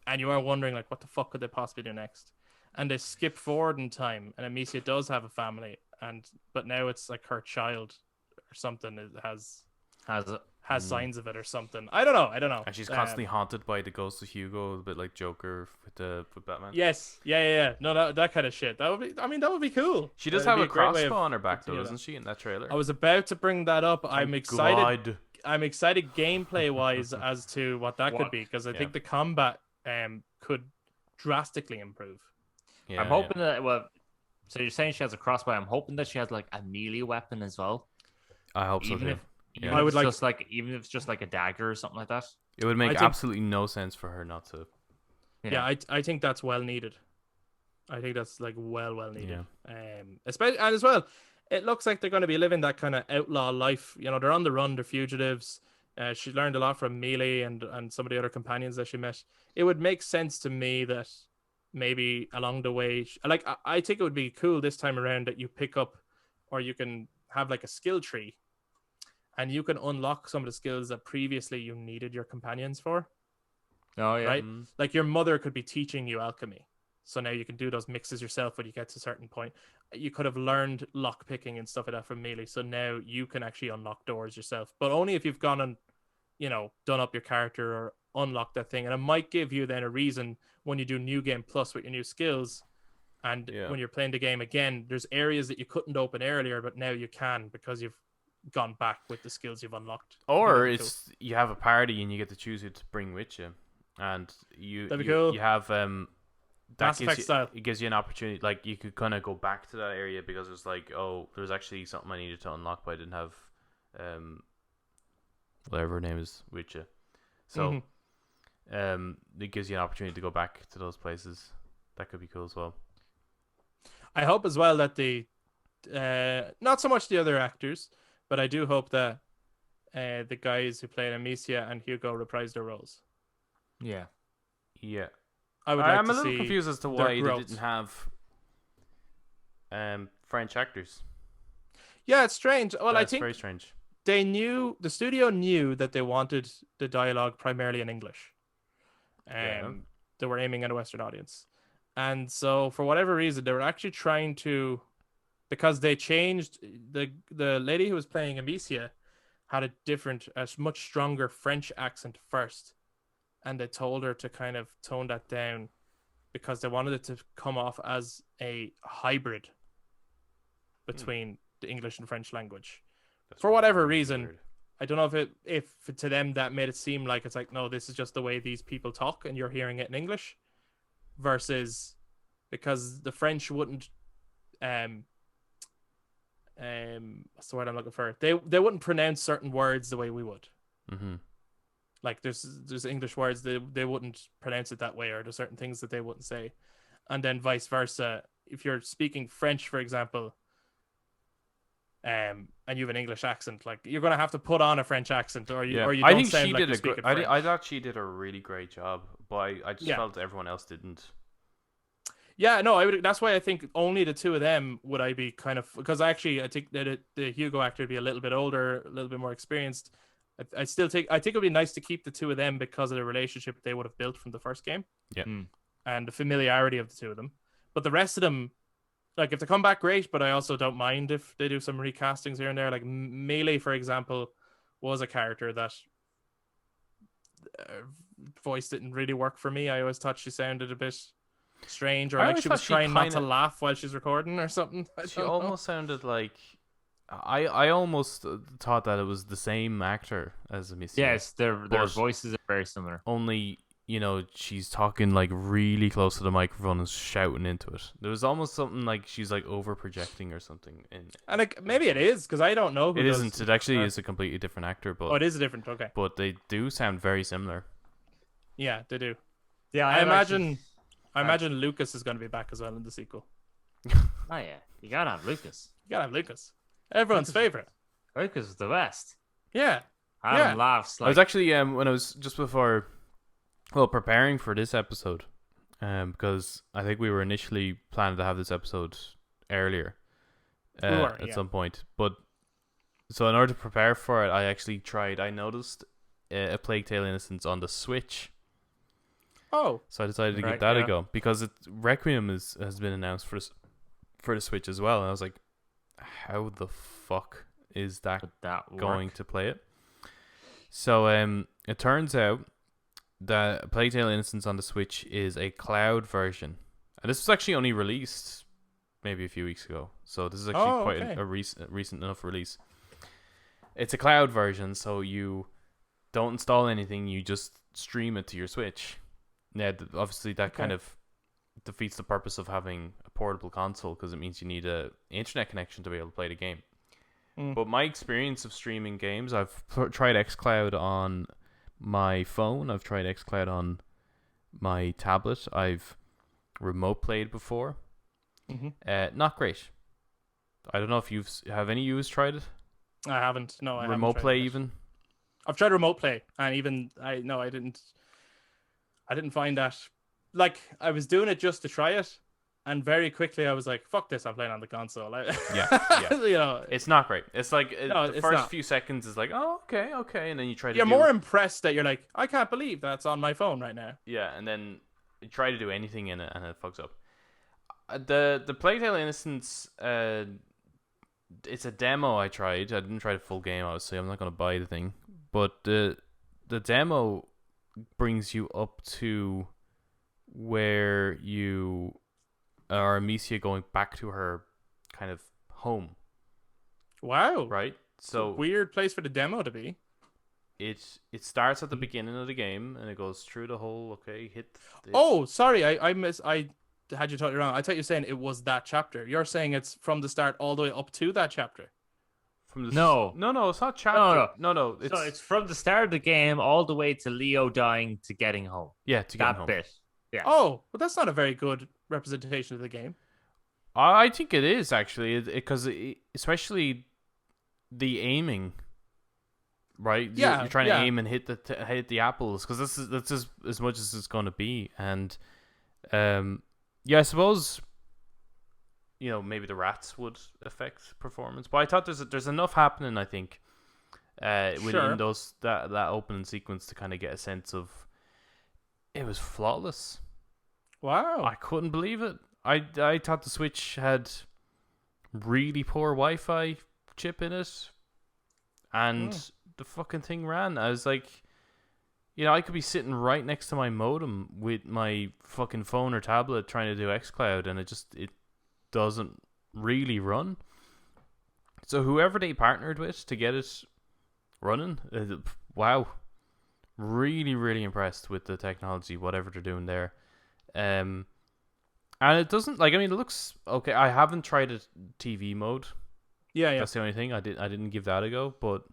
and you are wondering like, what the fuck could they possibly do next? And they skip forward in time, and Amicia does have a family, but now it's like her child or something has signs of it or something. I don't know. And she's constantly haunted by the ghost of Hugo, a bit like Joker with Batman. Yes, yeah. No, that kind of shit. That would be. I mean, that would be cool. She does That'd have be a great way crossbow of on her back, though, continue doesn't that. she, in that trailer? I was about to bring that up. I'm excited. God. I'm excited gameplay wise as to what that could be, because I think the combat could drastically improve. Yeah, I'm hoping that. Well, so you're saying she has a crossbow. I'm hoping that she has like a melee weapon as well. I hope so Even too. if Yeah. I would even if it's just like a dagger or something like that. It would make I think- absolutely no sense for her not to. Yeah, I think that's well needed. I think that's like well needed. Especially, and as well, it looks like they're going to be living that kind of outlaw life. You know, they're on the run, they're fugitives. She learned a lot from Melee and some of the other companions that she met. It would make sense to me that maybe along the way, I think it would be cool this time around that you pick up, or you can have like a skill tree, and you can unlock some of the skills that previously you needed your companions for. Oh yeah. Right? Like your mother could be teaching you alchemy. So now you can do those mixes yourself when you get to a certain point. You could have learned lock picking and stuff like that from Melee. So now you can actually unlock doors yourself. But only if you've gone and, done up your character or unlocked that thing. And it might give you then a reason when you do New Game Plus with your new skills. And when you're playing the game again, there's areas that you couldn't open earlier, but now you can because you've gone back with the skills you've unlocked. Or you have a party and you get to choose who to bring with you. And That'd be cool. You have Mass Effect style. It gives you an opportunity, like you could kind of go back to that area because it's like, oh, there's actually something I needed to unlock, but I didn't have whatever her name is with you. So it gives you an opportunity to go back to those places. That could be cool as well. I hope as well that not so much the other actors, but I do hope that the guys who played Amicia and Hugo reprise their roles. Yeah. I would like I'm to a little see confused as to their why they growth. didn't have French actors. Yeah, it's strange. Well, I That's think very strange. the studio knew that they wanted the dialogue primarily in English. They were aiming at a Western audience. And so for whatever reason, they were actually trying to, because they changed the lady who was playing Amicia had a much stronger French accent first. And they told her to kind of tone that down because they wanted it to come off as a hybrid between the English and French language. That's For whatever really reason, weird. I don't know if to them that made it seem like it's like, no, this is just the way these people talk and you're hearing it in English, versus because the French wouldn't what's the word I'm looking for? They wouldn't pronounce certain words the way we would. Mm-hmm. Like there's English words they wouldn't pronounce it that way, or there's certain things that they wouldn't say. and then vice versa. If you're speaking French, for example, and you have an English accent, like you're gonna have to put on a French accent, or you I don't think sound she like did you're a speaking good. French. I thought she did a really great job, but I just Yeah. felt everyone else didn't. Yeah, no, I would. That's why I think only the two of them would I be kind of, because I think that the Hugo actor would be a little bit older, a little bit more experienced. I think it would be nice to keep the two of them because of the relationship they would have built from the first game. Yeah. And the familiarity of the two of them. But the rest of them, like if they come back, great. But I also don't mind if they do some recastings here and there. Like Melee, for example, was a character that voice didn't really work for me. I always thought she sounded a bit strange, or I like always she was thought she trying not to kinda- laugh while she's recording or something. She almost sounded like I almost thought that it was the same actor as Amicia. Yes, their But- voices are very similar. Only, she's talking like really close to the microphone and shouting into it. There was almost something like she's like over projecting or something. And like maybe it is because I don't know who It does- isn't. It actually is a completely different actor, but Oh, it is a different. Okay, but they do sound very similar. yeah, they do. Yeah, I imagine Lucas is going to be back as well in the sequel. Oh yeah, you gotta have Lucas. You gotta have Lucas, everyone's favorite. Lucas is the best. Yeah, Adam Yeah. laughs I like was actually when I was just before, preparing for this episode, because I think we were initially planning to have this episode earlier, were, at yeah. some point. But so in order to prepare for it, I noticed A Plague Tale Innocence on the Switch. Oh, So I decided to give Right, that a yeah. go because Requiem has been announced for the Switch as well, and I was like, how the fuck is that would that going work? to play it? So it turns out that A Plague Tale Innocence on the Switch is a cloud version, and this was actually only released maybe a few weeks ago. So this is actually quite okay. a recent enough release. It's a cloud version, so you don't install anything; you just stream it to your Switch. Yeah, obviously that kind of defeats the purpose of having a portable console because it means you need a internet connection to be able to play the game. But my experience of streaming games, I've tried xCloud on my phone, I've tried xCloud on my tablet, I've remote played before. Not great. I don't know if have any of you tried it? I haven't. No, I haven't remote tried play it. even. I've tried remote play, and even I didn't find that. Like I was doing it just to try it, and very quickly I was like, "Fuck this! I'm playing on the console." Yeah. It's not great. It's like No, the it's first not. few seconds is like, oh, okay, and then you try to You're do more impressed that you're like, "I can't believe that's on my phone right now." yeah, and then you try to do anything in it and it fucks up. The Plague Tale Innocence, it's a demo I tried. I didn't try the full game, obviously. I'm not going to buy the thing, but the demo brings you up to where you are Amicia going back to her kind of home, Wow, right? So weird place for the demo to be. it starts at the beginning of the game and it goes through the whole hit. Oh, sorry, I had you totally wrong. I thought you were saying it was that chapter. You're saying it's from the start all the way up to that chapter. From the No. no, it's not chapter. No, So it's from the start of the game all the way to Leo dying to getting home. yeah, to get That home. bit. Yeah. Oh, but that's not a very good representation of the game. I think it is actually because especially the aiming, right? Yeah, you're trying to yeah. aim and hit the apples because that's as much as it's going to be, and yeah, I suppose maybe the rats would affect performance, but I thought there's enough happening. I think within Sure. those that opening sequence to kind of get a sense of it was flawless. Wow. I couldn't believe it. I thought the Switch had really poor Wi-Fi chip in it, and the fucking thing ran. I was like, I could be sitting right next to my modem with my fucking phone or tablet trying to do xCloud, and it doesn't really run. So whoever they partnered with to get it running, wow, really, really impressed with the technology, whatever they're doing there. And it doesn't it looks okay. I haven't tried it TV mode. Yeah. That's the only thing. I didn't give that a go, but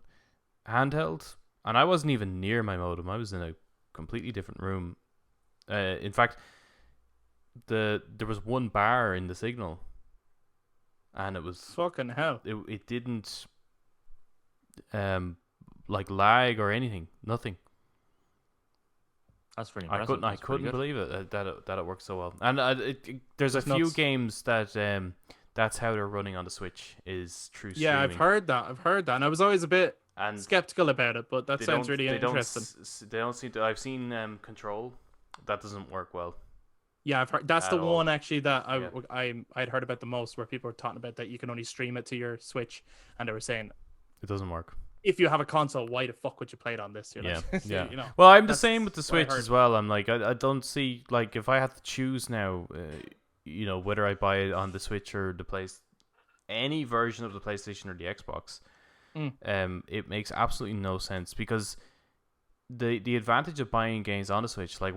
handheld, and I wasn't even near my modem. I was in a completely different room. In fact, there was one bar in the signal, and it was Fucking hell. it didn't like lag or anything, nothing. That's pretty I impressive. couldn't believe it that it worked so well. And there's a It's few nuts. games that that's how they're running on the Switch is through streaming. Yeah, I've heard that, and I was always a bit and skeptical about it, but that they sounds don't- really they interesting. They don't seem to. I've seen Control, that doesn't work well. Yeah, I've heard that's At the all. one actually that Yeah. I'd heard about the most, where people were talking about that you can only stream it to your Switch, and they were saying It doesn't work. if you have a console, why the fuck would you play it on this? You're Yeah, like, yeah. you know. Well, I'm the That's same with the what I Switch heard. as well. I'm like, I don't see, like, if I had to choose now, whether I buy it on the Switch or any version of the PlayStation or the Xbox, it makes absolutely no sense, because the advantage of buying games on the Switch, like,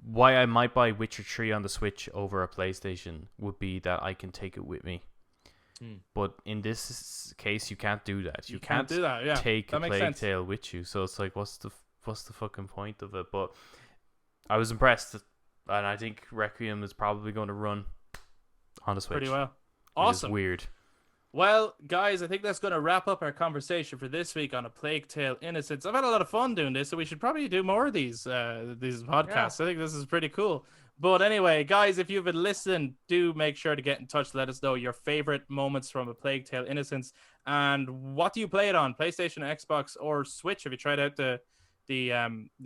why I might buy Witcher 3 on the Switch over a PlayStation would be that I can take it with me. But in this case, you can't do that. You can't do that. Yeah, take that a makes Plague sense. Tale with you. So it's like, what's the fucking point of it? But I was impressed, and I think Requiem is probably going to run on the Switch. Pretty well. which is Awesome. weird. Well, guys, I think that's going to wrap up our conversation for this week on A Plague Tale Innocence. I've had a lot of fun doing this, so we should probably do more of these podcasts. I think this is pretty cool. But anyway, guys, if you've been listening, do make sure to get in touch. Let us know your favorite moments from A Plague Tale Innocence, and what do you play it on? PlayStation, Xbox, or Switch? Have you tried out the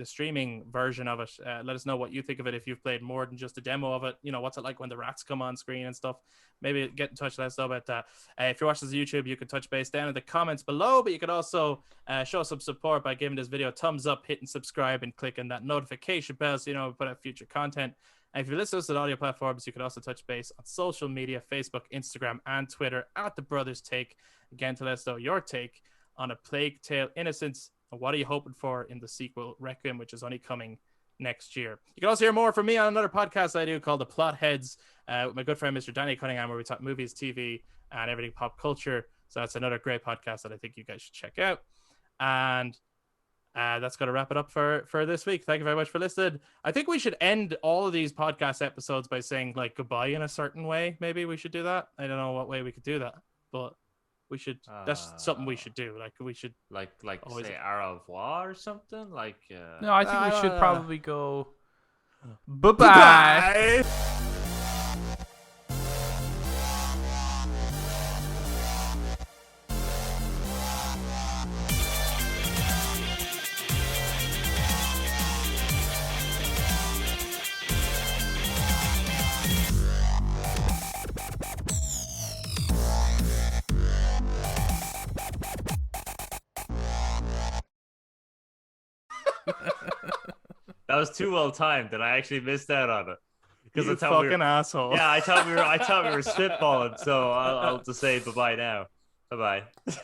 streaming version of it? Let us know what you think of it. If you've played more than just a demo of it, what's it like when the rats come on screen and stuff. Maybe get in touch. Let us know about that. If you're watching this on YouTube, you can touch base down in the comments below, but you could also show some support by giving this video a thumbs up, hitting subscribe, and clicking that notification bell so you know we put out future content. And if you listen to us on audio platforms, you can also touch base on social media, Facebook, Instagram, and Twitter at The Brothers Take. Again, to let us know your take on A Plague Tale Innocence. And what are you hoping for in the sequel, Requiem, which is only coming next year? You can also hear more from me on another podcast I do called The Plot Heads with my good friend, Mr. Danny Cunningham, where we talk movies, TV, and everything pop culture. So that's another great podcast that I think you guys should check out. And that's going to wrap it up for this week. Thank you very much for listening. I think we should end all of these podcast episodes by saying like goodbye in a certain way. Maybe we should do that. I don't know what way we could do that, but we should. That's something we should do. Like we should like always say au revoir or something. Like No, I think we should probably go. Bye-bye. Bye. that was too well timed, and I actually missed out on it. You Because that's how fucking asshole. Yeah, I thought we were spitballing. So I'll just say bye bye now. Bye bye.